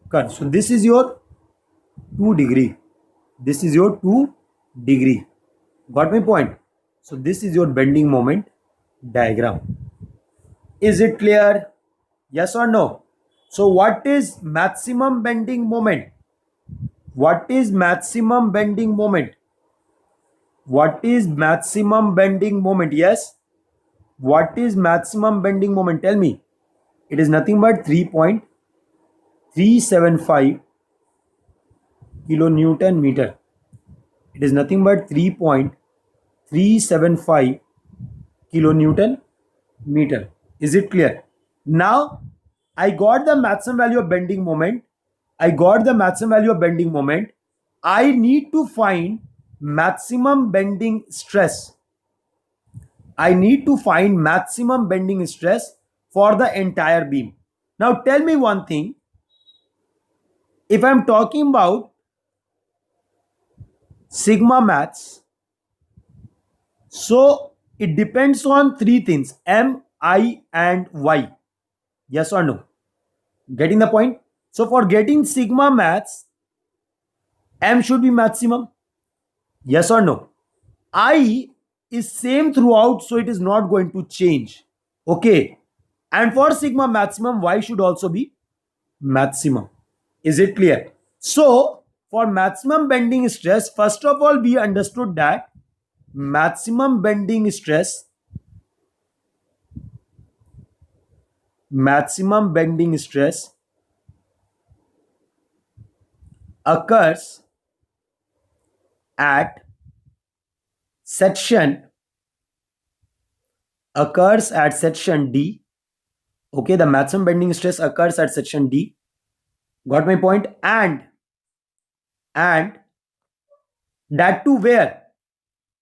curve. So this is your 2 degree. This is your 2 degree. Got my point? So this is your bending moment diagram. Is it clear? Yes or no? So what is maximum bending moment? What is maximum bending moment? What is maximum bending moment? Yes. What is maximum bending moment? Tell me. It is nothing but 3.375 kilonewton meter. It is nothing but 3.375 kilonewton meter. Is it clear? Now, I got the maximum value of bending moment. I got the maximum value of bending moment. I need to find maximum bending stress. I need to find maximum bending stress for the entire beam. Now, tell me one thing. If I'm talking about sigma max, so it depends on three things: M, I, and Y. Yes or no? Getting the point? So for getting sigma max, M should be maximum. Yes or no? I is same throughout, so it is not going to change. Okay. And for sigma maximum, Y should also be maximum. Is it clear? So for maximum bending stress, first of all, we understood that maximum bending stress occurs at section D. Okay, the maximum bending stress occurs at section D. Got my point? And that too where?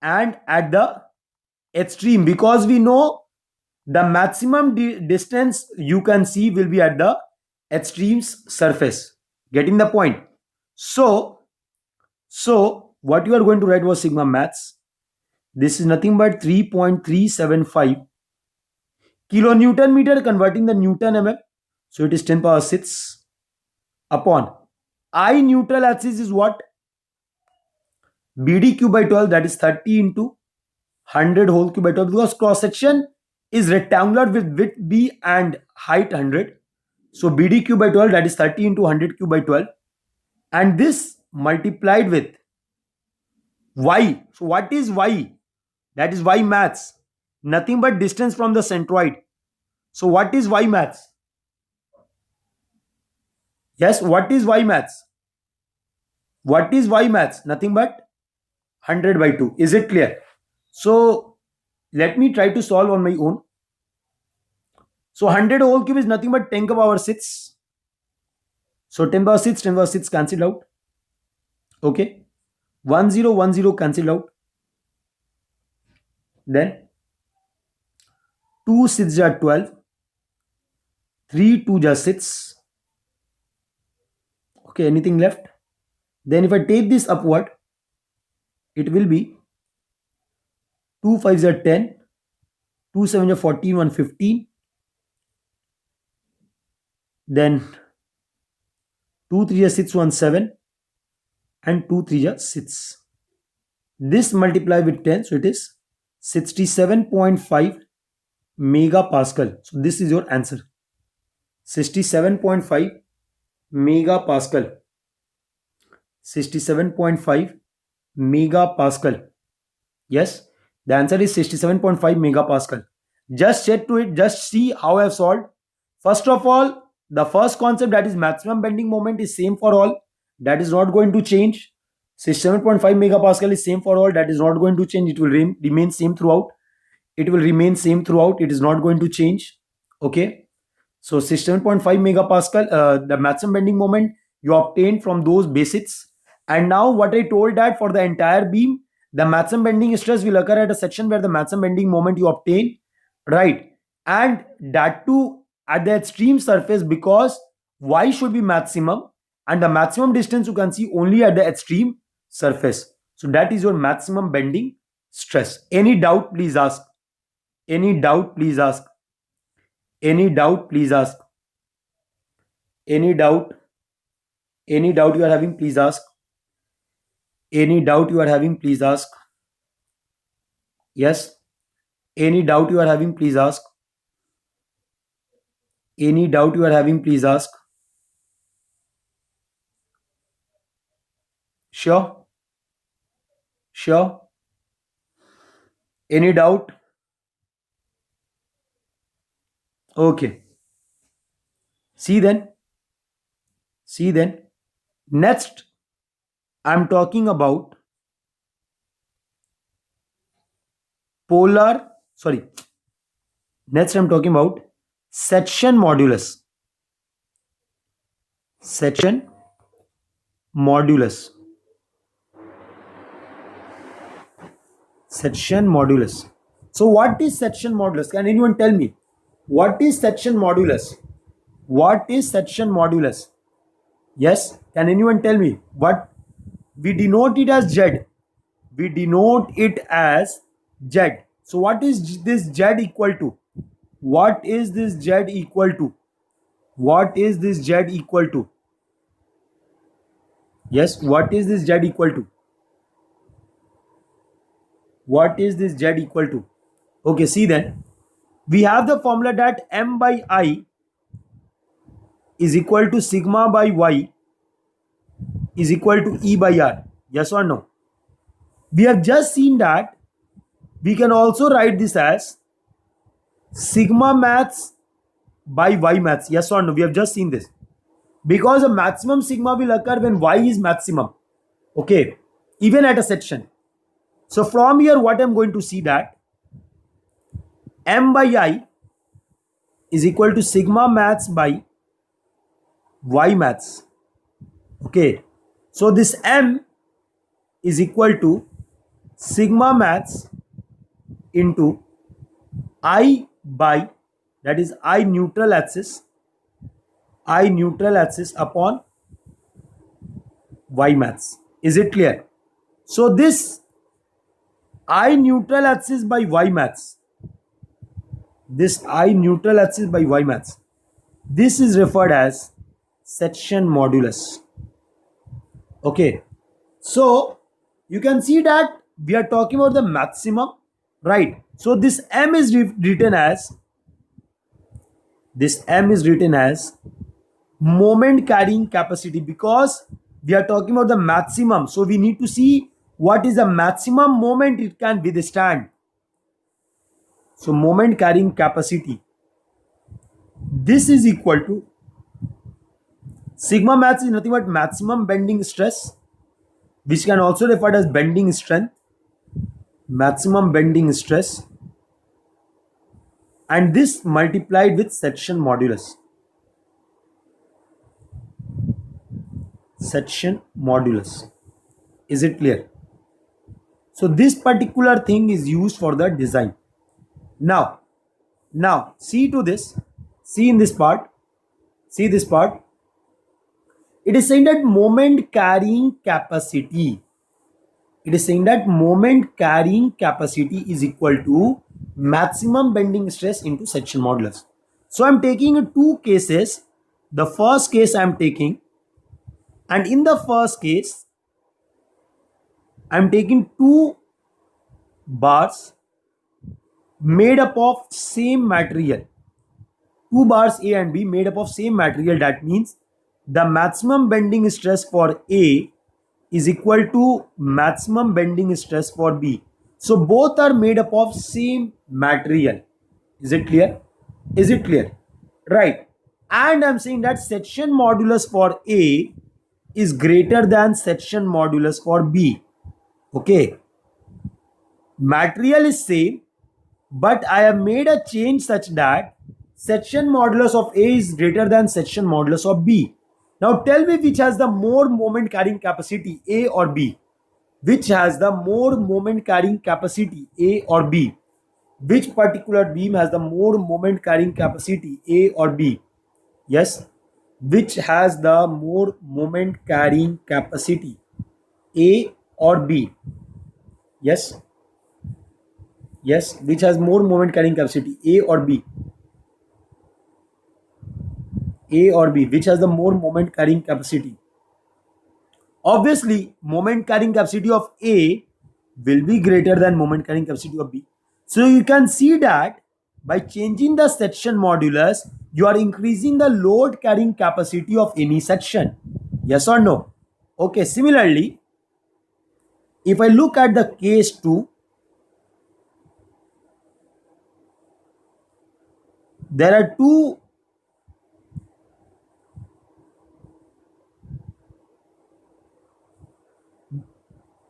And at the extreme, because we know the maximum distance you can see will be at the extreme's surface. Getting the point? So what you are going to write was sigma max. This is nothing but 3.375 kilonewton meter, converting the Newton mm. So it is 10 power 6 upon I neutral axis is what? BD cube by 12, that is 30 into 100 whole cube by 12, because cross section is rectangular with width B and height 100. So BD cube by 12, that is 30 into 100 cube by 12. And this multiplied with Y. So what is Y? That is Y max. Nothing but distance from the centroid. So what is Y max? Yes, what is Y max? What is Y max? Nothing but 100 by 2. Is it clear? So let me try to solve on my own. So 100 whole cube is nothing but 10 power 6. So 10 power 6, 10 power 6 cancelled out. Okay. 1 0 1 0 cancelled out. Then 2 6 are 12. 3 2 are 6. Okay, anything left? Then if I take this upward, it will be 2 5 are 10. 2 7 are 14, 1 15. Then 2 3 are 6, 1 7. And 2 3 are 6. This multiply with 10, so it is 67.5 megapascal. So this is your answer. 67.5 megapascal. 67.5 megapascal. Yes, the answer is 67.5 megapascal. Just check to it, just see how I have solved. First of all, the first concept, that is maximum bending moment, is same for all. That is not going to change. 67.5 megapascal is same for all. That is not going to change. It will remain same throughout. It will remain same throughout. It is not going to change. Okay. So 67.5 megapascal, the maximum bending moment you obtained from those basics. And now what I told, that for the entire beam, the maximum bending stress will occur at a section where the maximum bending moment you obtain, right? And that too at the extreme surface, because Y should be maximum and the maximum distance you can see only at the extreme surface. So that is your maximum bending stress. Any doubt, please ask. Any doubt, please ask. Any doubt, please ask. Any doubt? Any doubt you are having, please ask. Any doubt you are having, please ask. Yes. Any doubt you are having, please ask. Any doubt you are having, please ask. Sure? Sure? Any doubt? Okay. See then. See then. Next, I'm talking about polar. Sorry. Next, I'm talking about section modulus. Section modulus. Section modulus. So, what is section modulus? Can anyone tell me? What is section modulus? What is section modulus? Yes, can anyone tell me? What we denote it as Z. We denote it as Z. So, what is this Z equal to? What is this Z equal to? What is this Z equal to? Yes, what is this Z equal to? What is this Z equal to? Okay, see then. We have the formula that M by I is equal to sigma by Y is equal to E by R. Yes or no? We have just seen that we can also write this as sigma maths by Y maths. Yes or no? We have just seen this. Because a maximum sigma will occur when Y is maximum. Okay. Even at a section. So from here what I'm going to see that M by I is equal to sigma maths by Y maths. Okay. So this M is equal to sigma maths into I by, that is I neutral axis upon Y maths. Is it clear? So this I neutral axis by Y maths, this is referred as section modulus. Okay. So you can see that we are talking about the maximum, right? So this M is written as moment carrying capacity, because we are talking about the maximum. So we need to see what is the maximum moment it can withstand. So moment carrying capacity, this is equal to sigma max is nothing but maximum bending stress, which can also referred as bending strength, maximum bending stress, and this multiplied with section modulus. Section modulus. Is it clear? So this particular thing is used for the design. Now see to this. See in this part. See this part. It is saying that moment carrying capacity. It is saying that moment carrying capacity is equal to maximum bending stress into section modulus. So I am taking two cases. The first case I am taking, and in the first case I am taking two bars made up of same material. Two bars A and B made up of same material. That means the maximum bending stress for A is equal to maximum bending stress for B. So both are made up of same material. Is it clear? Is it clear? Right. And I'm saying that section modulus for A is greater than section modulus for B. Okay. Material is same, but I have made a change such that section modulus of A is greater than section modulus of B. Now tell me which has the more moment carrying capacity, A or B? Which has the more moment carrying capacity, A or B? Which particular beam has the more moment carrying capacity, A or B? Yes. Which has the more moment carrying capacity, A or B? Yes. Yes. Which has more moment carrying capacity, A or B? A or B? Which has the more moment carrying capacity? Obviously, moment carrying capacity of A will be greater than moment carrying capacity of B. So you can see that by changing the section modulus, you are increasing the load carrying capacity of any section. Yes or no? Okay, similarly, if I look at the case 2, there are two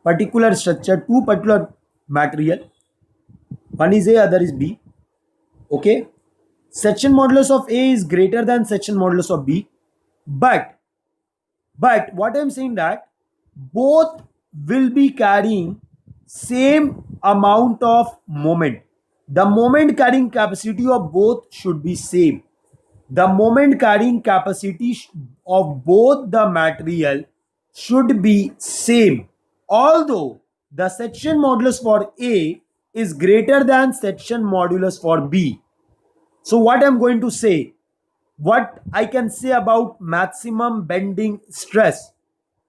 particular structure, two particular material. One is A, other is B. Okay. Section modulus of A is greater than section modulus of B. But what I'm saying that both will be carrying same amount of moment. The moment carrying capacity of both should be same. The moment carrying capacity of both the material should be same, although the section modulus for A is greater than section modulus for B. So what I'm going to say, what I can say about maximum bending stress,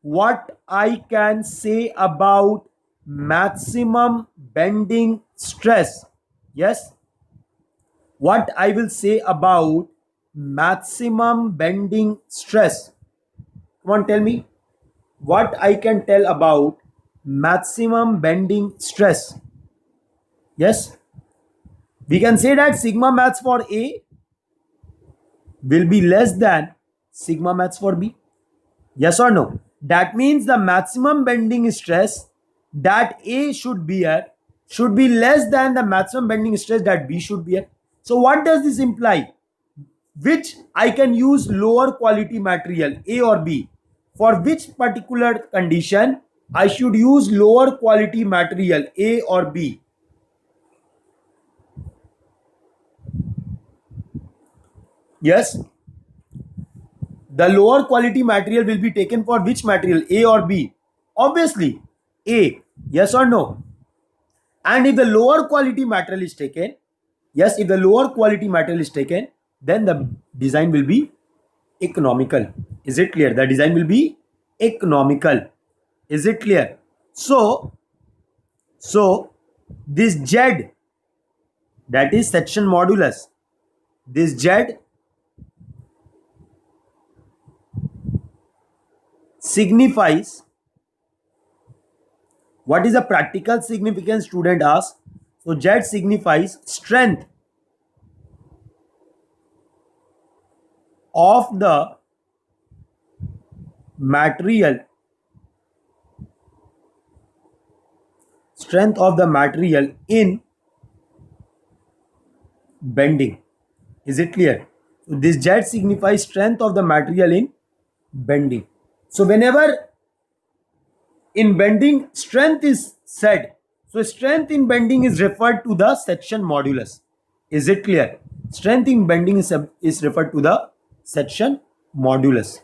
what I can say about maximum bending stress, yes, what I will say about maximum bending stress. Come on, tell me what I can tell about maximum bending stress. Yes, we can say that sigma max for A will be less than sigma max for B. Yes or no? That means the maximum bending stress that A should bear should be less than the maximum bending stress that B should bear. So what does this imply? Which I can use lower quality material, A or B? For which particular condition I should use lower quality material, A or B? Yes, the lower quality material will be taken for which material, A or B? Obviously A. Yes or no? And if the lower quality material is taken, yes, if the lower quality material is taken, then the design will be economical. Is it clear? The design will be economical. Is it clear? So this Z, that is section modulus, this Z signifies, what is the practical significance, student asks. So Z signifies strength of the material, strength of the material in bending. Is it clear? So this Z signifies strength of the material in bending. So whenever in bending strength is said, so strength in bending is referred to the section modulus. Is it clear? Strength in bending is referred to the section modulus.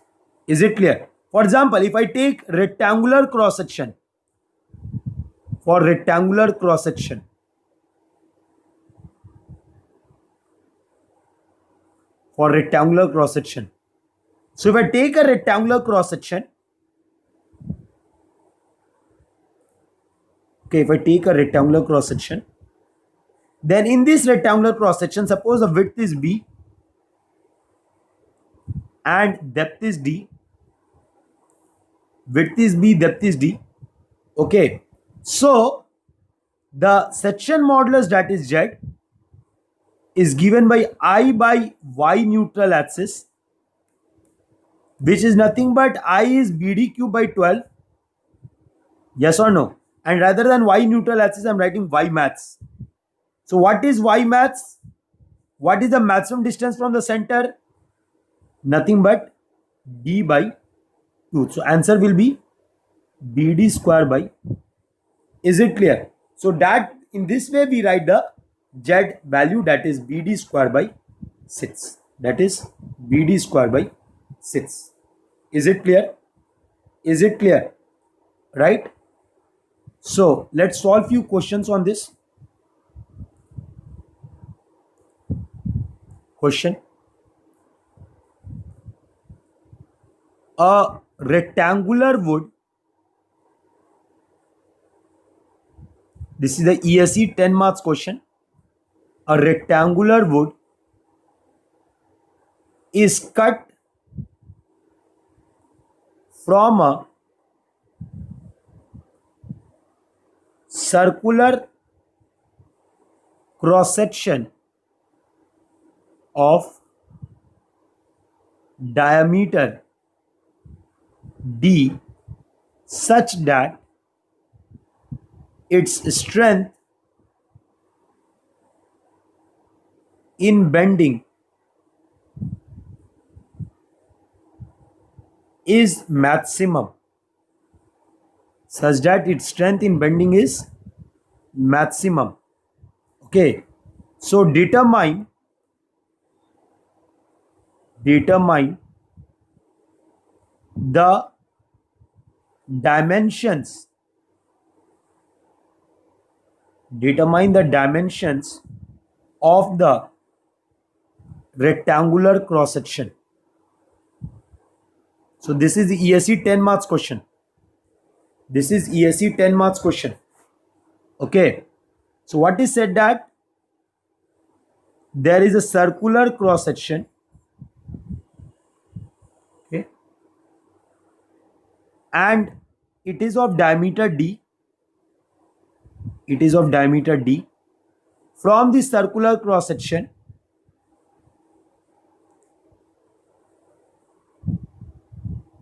Is it clear? For example, if I take rectangular cross section, for rectangular cross section, for rectangular cross section, so if I take a rectangular cross section, okay, if I take a rectangular cross section, then in this rectangular cross section, suppose the width is B and depth is D. Width is B, depth is D. Okay. So the section modulus, that is Z, is given by I by Y neutral axis, which is nothing but I is BD cube by 12. Yes or no? And rather than Y neutral axis, I am writing Y max. So what is Y max? What is the maximum distance from the center? Nothing but D by 2. So answer will be BD square by. Is it clear? So that in this way we write the Z value, that is BD square by 6. That is BD square by 6. Is it clear? Is it clear? Right? So let's solve few questions on this. Question. A rectangular wood, this is the ESE 10 marks question. A rectangular wood is cut from a circular cross section of diameter d such that its strength in bending is maximum, such that its strength in bending is maximum. Okay, so determine the dimensions of the rectangular cross section. So this is the ESE 10 marks question. Okay, so what is said that there is a circular cross section. Okay, and it is of diameter d. From the circular cross section,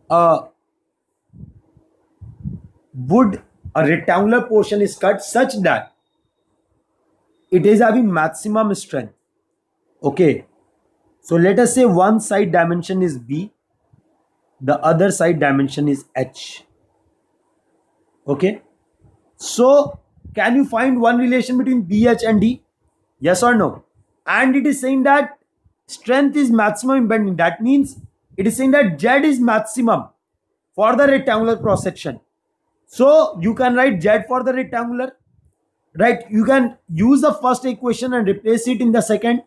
a rectangular portion is cut such that it is having maximum strength. Okay, so let us say one side dimension is b, the other side dimension is h. Okay, so can you find one relation between bh and d? Yes or no? And it is saying that strength is maximum in bending. That means it is saying that z is maximum for the rectangular cross section. So you can write z for the rectangular, right? You can use the first equation and replace it in the second,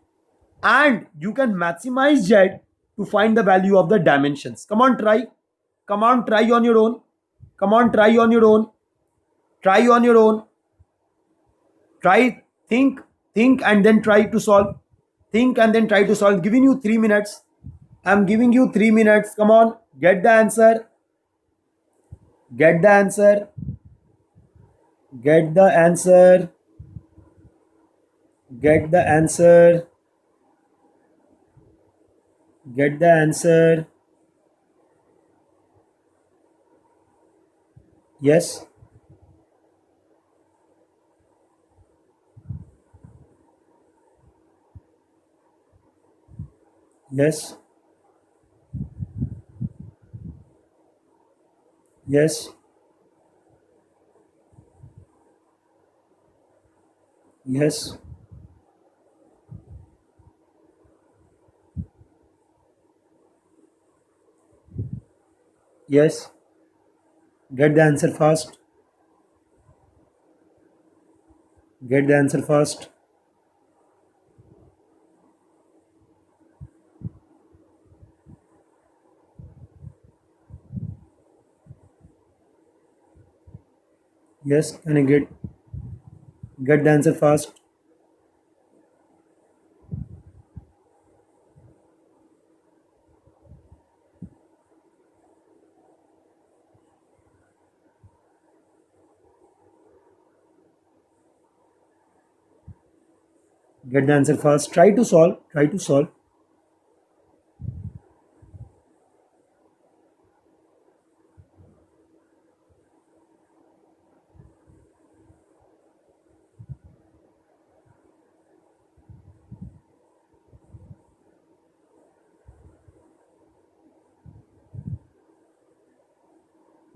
and you can maximize z to find the value of the dimensions. Come on, try on your own. Try, think, and then try to solve. Giving you 3 minutes. I'm giving you 3 minutes. Come on, get the answer. Get the answer. Yes. Yes. Yes. Yes. Yes. Get the answer fast. Get the answer fast. Yes, can you get the answer fast? Get the answer fast. Try to solve.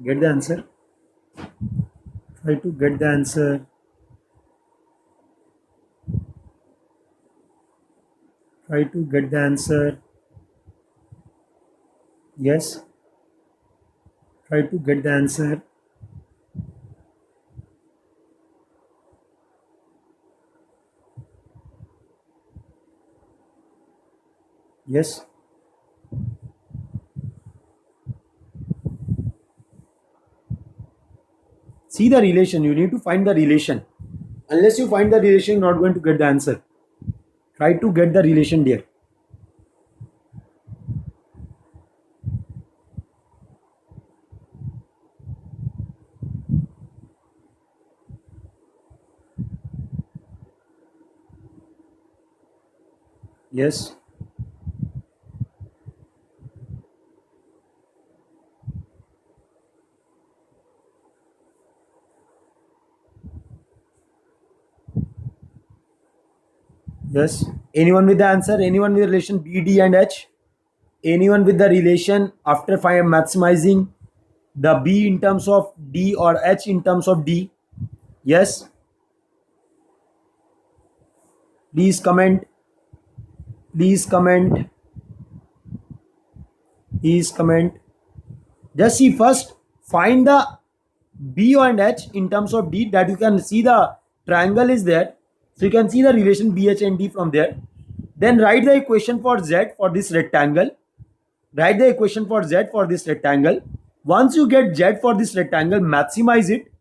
Get the answer. Try to get the answer. Try to get the answer. Yes. Try to get the answer. Yes. See the relation. You need to find the relation. Unless you find the relation, you're not going to get the answer. Try to get the relation there. Yes. Yes. Anyone with the answer? Anyone with the relation B, D, and H? Anyone with the relation after maximizing the B in terms of D or H in terms of D? Yes. Please comment. Please comment. Please comment. Just see first. Find the B and H in terms of D, that you can see the triangle is there. So you can see the relation BH and D from there. Then write the equation for Z for this rectangle. Write the equation for Z for this rectangle. Once you get Z for this rectangle, maximize it.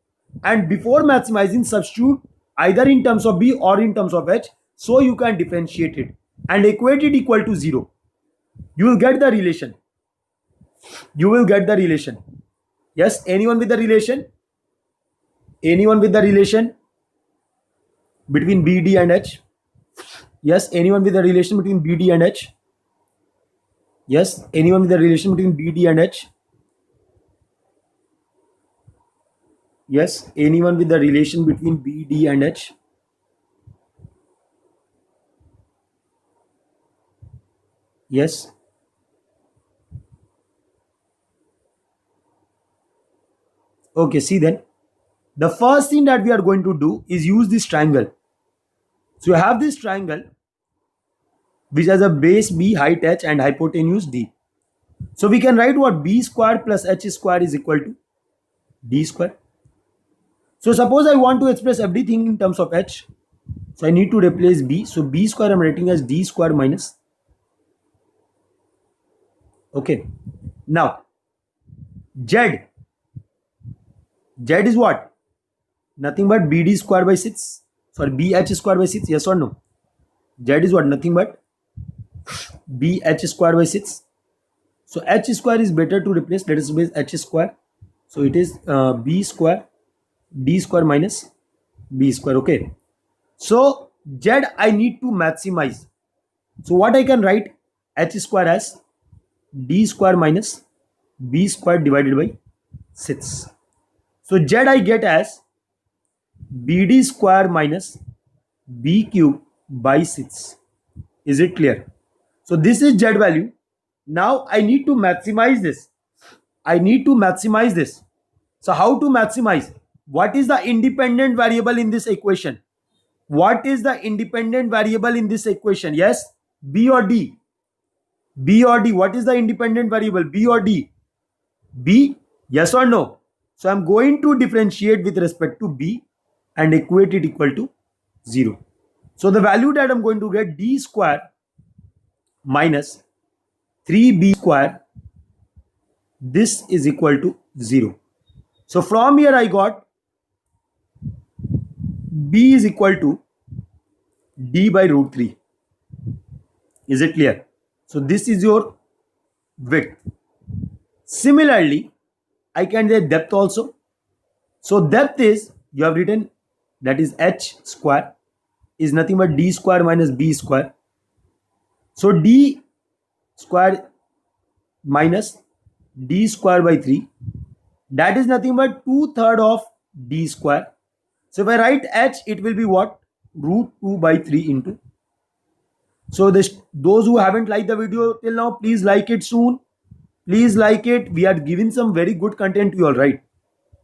And before maximizing, substitute either in terms of B or in terms of H. So you can differentiate it and equate it equal to 0. You will get the relation. You will get the relation. Yes, anyone with the relation? Anyone with the relation between B, D and H? Yes, anyone with the relation between B, D and H? Yes, anyone with the relation between B, D and H? Yes, anyone with the relation between B, D and H? Yes. Okay, see then. The first thing that we are going to do is use this triangle. So you have this triangle which has a base B, height H and hypotenuse D. So we can write what B square plus H square is equal to D square. So suppose I want to express everything in terms of H. So I need to replace B. So B square I'm writing as D square minus. Okay. Now Z. Z is what? Nothing but BD square by 6. Sorry, BH square by 6. Yes or no? Z is what? Nothing but BH square by 6. So H square is better to replace. Let us replace H square. So it is B square D square minus B square. Okay. So Z I need to maximize. So what I can write? H square as D square minus B square divided by 6. So Z I get as BD square minus B cube by 6. Is it clear? So this is Z value. Now I need to maximize this. I need to maximize this. So how to maximize? What is the independent variable in this equation? What is the independent variable in this equation? Yes, B or D? B or D? What is the independent variable? B or D? B? Yes or no? So I'm going to differentiate with respect to B and equate it equal to 0. So the value that I'm going to get, D square minus 3B square, this is equal to 0. So from here I got B is equal to D by root 3. Is it clear? So this is your width. Similarly, I can get depth also. So depth is, you have written, that is H square is nothing but D square minus B square. So D square minus D square by 3, that is nothing but 2/3 of D square. So if I write H, it will be what? Root 2 by 3 into. So those who haven't liked the video till now, please like it soon. Please like it. We are giving some very good content to you all, right?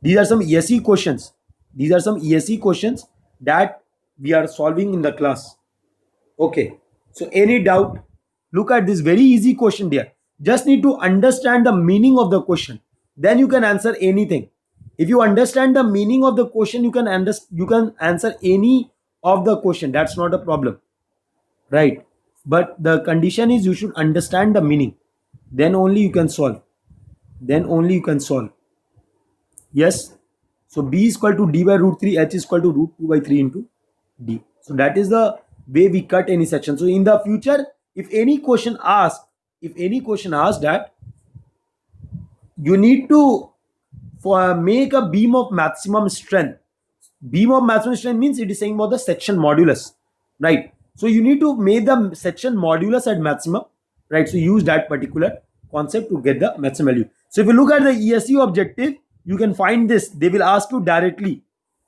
These are some ESE questions. These are some ESE questions that we are solving in the class. Okay. So any doubt? Look at this very easy question there. Just need to understand the meaning of the question. Then you can answer anything. If you understand the meaning of the question, you can answer any of the question. That's not a problem, right? But the condition is you should understand the meaning. Then only you can solve. Then only you can solve. Yes. So B is equal to D by root 3. H is equal to root 2 by 3 into D. So that is the way we cut any section. So in the future, if any question asks that you need to make a beam of maximum strength. Beam of maximum strength means it is saying about the section modulus, right? So you need to make the section modulus at maximum, right? So use that particular concept to get the maximum value. So if you look at the ESE objective, you can find this. They will ask you directly.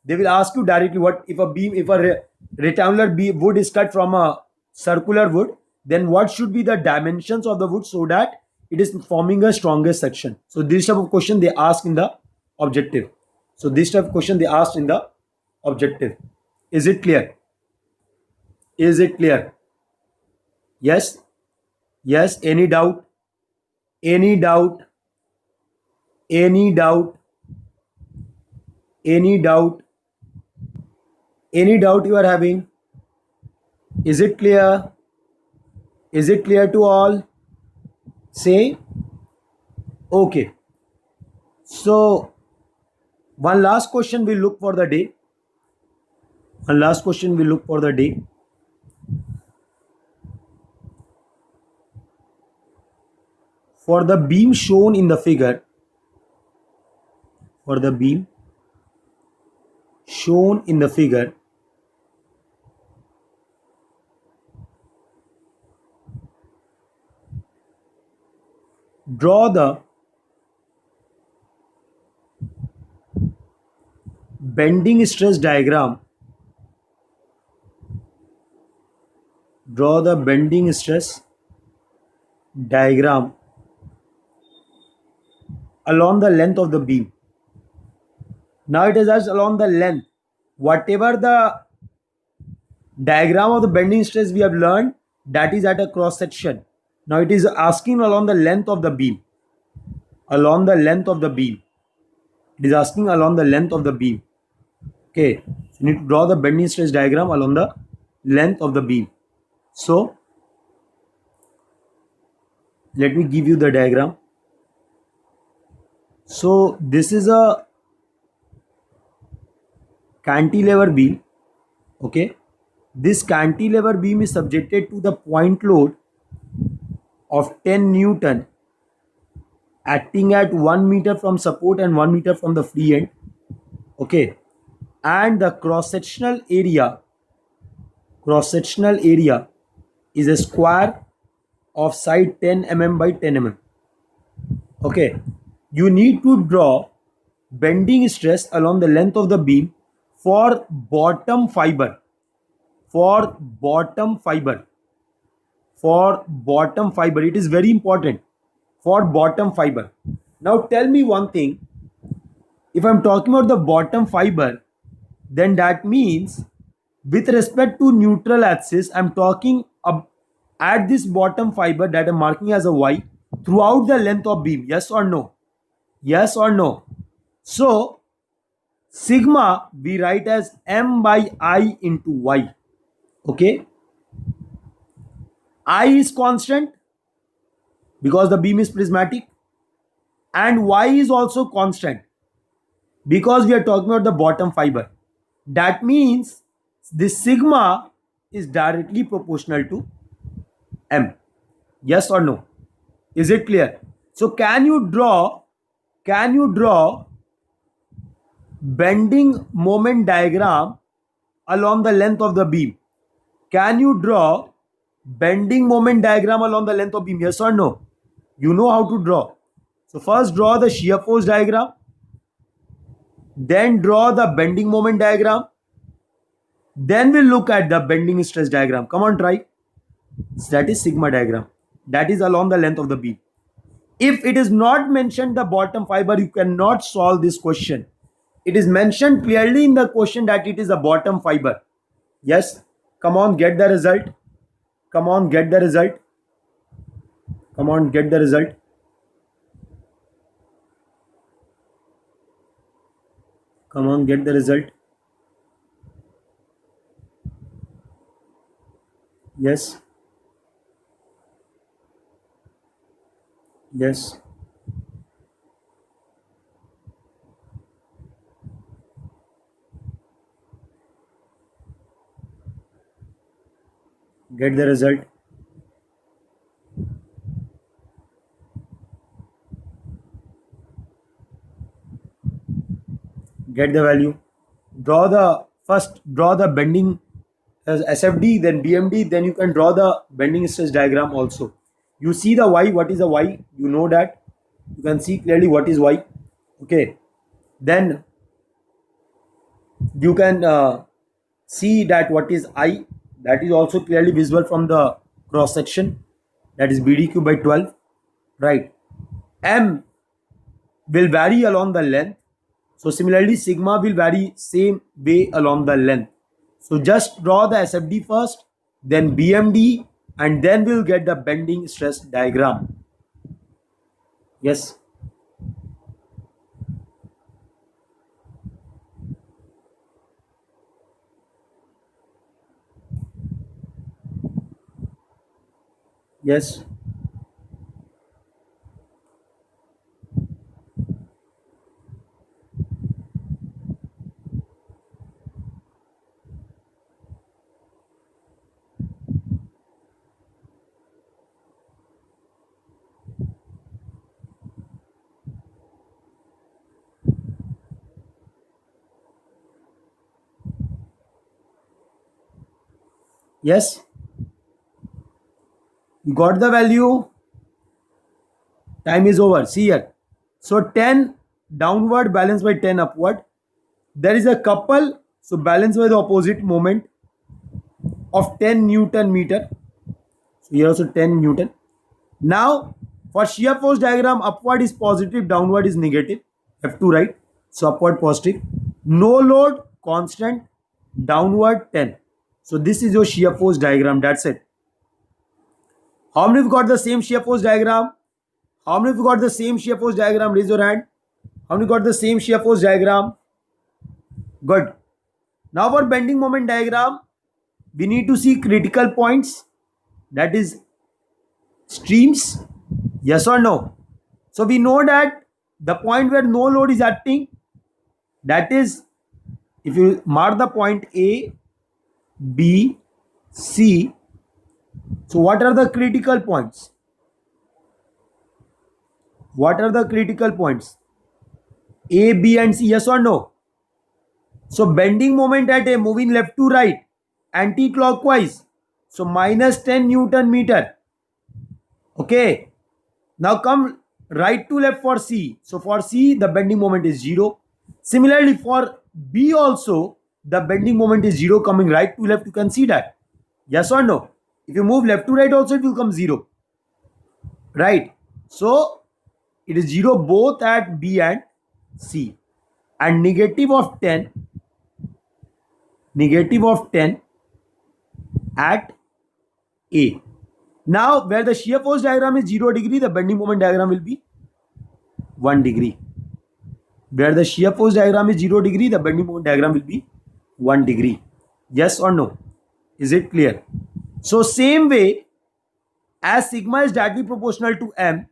What if a rectangular wood is cut from a circular wood, then what should be the dimensions of the wood so that it is forming a strongest section? So this type of question they ask in the objective. So this type of question they asked in the objective. Is it clear? Is it clear? Yes? Yes? Any doubt? Any doubt? Any doubt? Any doubt? Any doubt you are having? Is it clear? Is it clear to all? Say okay. So one last question we look for the day. One last question we look for the day. For the beam shown in the figure, for the beam shown in the figure, draw the bending stress diagram. Draw the bending stress diagram along the length of the beam. Now it is as along the length. Whatever the diagram of the bending stress we have learned, that is at a cross section. Now it is asking along the length of the beam. Along the length of the beam. It is asking along the length of the beam. Okay. So you need to draw the bending stress diagram along the length of the beam. So let me give you the diagram. So this is a cantilever beam. Okay. This cantilever beam is subjected to the point load of 10 Newton acting at 1 meter from support and 1 meter from the free end. Okay. And the cross-sectional area is a square of side 10 mm by 10 mm. Okay. You need to draw bending stress along the length of the beam for bottom fiber. For bottom fiber. It is very important. For bottom fiber. Now tell me one thing. If I'm talking about the bottom fiber, then that means with respect to neutral axis, I'm talking at this bottom fiber that I'm marking as a Y throughout the length of beam. Yes or no? Yes or no? So sigma we write as M by I into Y. Okay. I is constant because the beam is prismatic, and Y is also constant because we are talking about the bottom fiber. That means this sigma is directly proportional to M. Yes or no? Is it clear? So can you draw bending moment diagram along the length of the beam? Can you draw bending moment diagram along the length of beam? Yes or no? You know how to draw. So first draw the shear force diagram, then draw the bending moment diagram, then we'll look at the bending stress diagram. Come on, try. So that is sigma diagram. That is along the length of the beam. If it is not mentioned the bottom fiber, you cannot solve this question. It is mentioned clearly in the question that it is a bottom fiber. Yes. Come on, get the result. Come on, get the result. Come on, get the result. Come on, get the result. Yes. Yes. Get the result. Get the value. Draw the bending as SFD, then BMD, then you can draw the bending stress diagram also. You see the Y, what is the Y? You know that. You can see clearly what is Y. Okay. Then you can see that what is I. That is also clearly visible from the cross section. That is BDQ by 12. Right. M will vary along the length. So similarly, sigma will vary same way along the length. So just draw the SFD first, then BMD, and then we'll get the bending stress diagram. Yes. Yes. Yes. You got the value. Time is over. See here. So 10 downward balanced by 10 upward. There is a couple. So balanced by the opposite moment of 10 Newton meter. So here also 10 Newton. Now for shear force diagram, upward is positive, downward is negative. F2 right. So upward positive. No load constant, downward 10. So this is your shear force diagram. That's it. How many have got the same shear force diagram? How many have got the same shear force diagram? Raise your hand. How many got the same shear force diagram? Good. Now for bending moment diagram, we need to see critical points. That is streams. Yes or no? So we know that the point where no load is acting, that is, if you mark the point A, B, C. So what are the critical points? What are the critical points? A, B and C, yes or no? So bending moment at A moving left to right, anti-clockwise. So minus 10 Newton meter. Okay. Now come right to left for C. So for C, the bending moment is 0. Similarly, for B also, the bending moment is 0 coming right to left. You can see that. Yes or no? If you move left to right also, it will come 0. Right. So it is 0 both at B and C. And negative of 10 at A. Now where the shear force diagram is 0 degree, the bending moment diagram will be 1 degree. Where the shear force diagram is 0 degree, the bending moment diagram will be 1 degree. Yes or no? Is it clear? So same way, as sigma is directly proportional to m,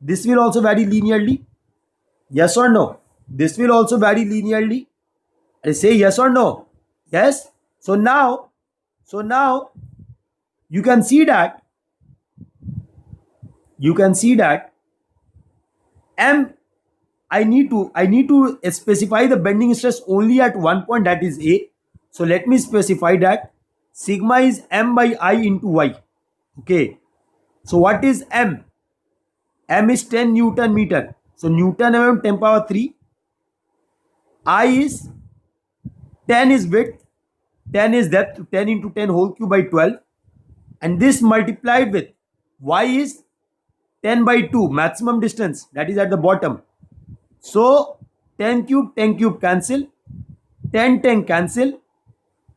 this will also vary linearly. Yes or no? This will also vary linearly. I say yes or no? Yes. So now you can see that m, I need to specify the bending stress only at one point, that is A. So let me specify that sigma is m by I into y. Okay. So what is m? M is 10 Newton meter. So Newton mm 10 power 3. I is 10 is width, 10 is depth, 10 into 10 whole cube by 12. And this multiplied with y is 10 by 2, maximum distance, that is at the bottom. So 10 cube cancel, 10 cancel,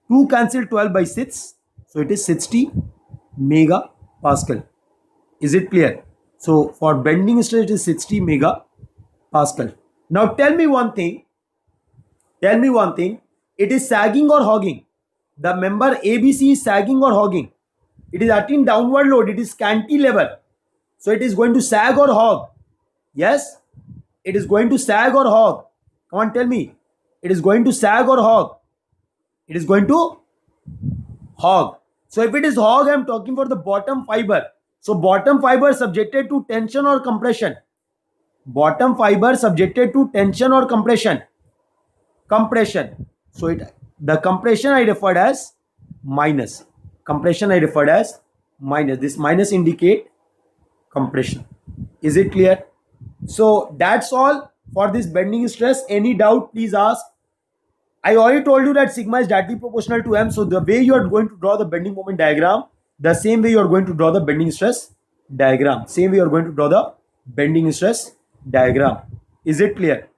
2 cancel 12 by 6. So it is 60 megapascal. Is it clear? So for bending stress it is 60 megapascal. Now tell me one thing. It is sagging or hogging? The member ABC is sagging or hogging? It is acting downward load. It is cantilever. So it is going to sag or hog? Yes? It is going to sag or hog? Come on, tell me. It is going to sag or hog? It is going to hog. So if it is hog, I am talking for the bottom fiber. So bottom fiber subjected to tension or compression. Bottom fiber subjected to tension or compression. Compression. So the compression I referred as minus. This minus indicate compression. Is it clear? So that's all for this bending stress. Any doubt, please ask. I already told you that sigma is directly proportional to m. So the way you are going to draw the bending moment diagram, the same way you are going to draw the bending stress diagram. Same way you are going to draw the bending stress diagram. Is it clear?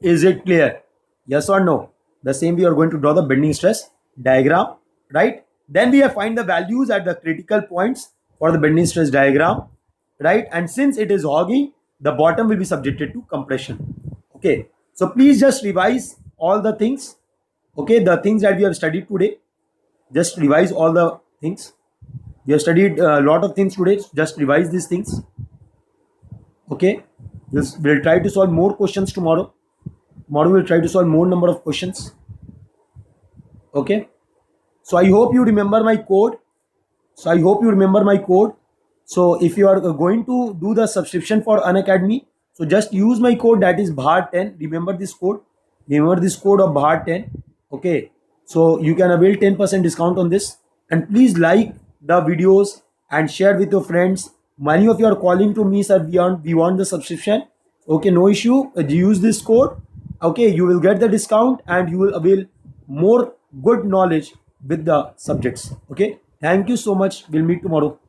Is it clear? Yes or no? The same way you are going to draw the bending stress diagram, right? Then we have find the values at the critical points for the bending stress diagram, right? And since it is hogging, the bottom will be subjected to compression. Okay, so please just revise all the things. Okay, the things that we have studied today, just revise all the things. We have studied a lot of things today. Just revise these things. Okay, we'll try to solve more questions tomorrow. Tomorrow we'll try to solve more number of questions. Okay, so I hope you remember my code. So if you are going to do the subscription for Unacademy, so just use my code, that is BHAR10. Remember this code. Remember this code of BHAR10. Okay, so you can avail 10% discount on this. And please like the videos and share with your friends. Many of you are calling to me, sir, we want the subscription. Okay, no issue. Use this code. Okay, you will get the discount and you will avail more good knowledge with the subjects. Okay, thank you so much. We'll meet tomorrow.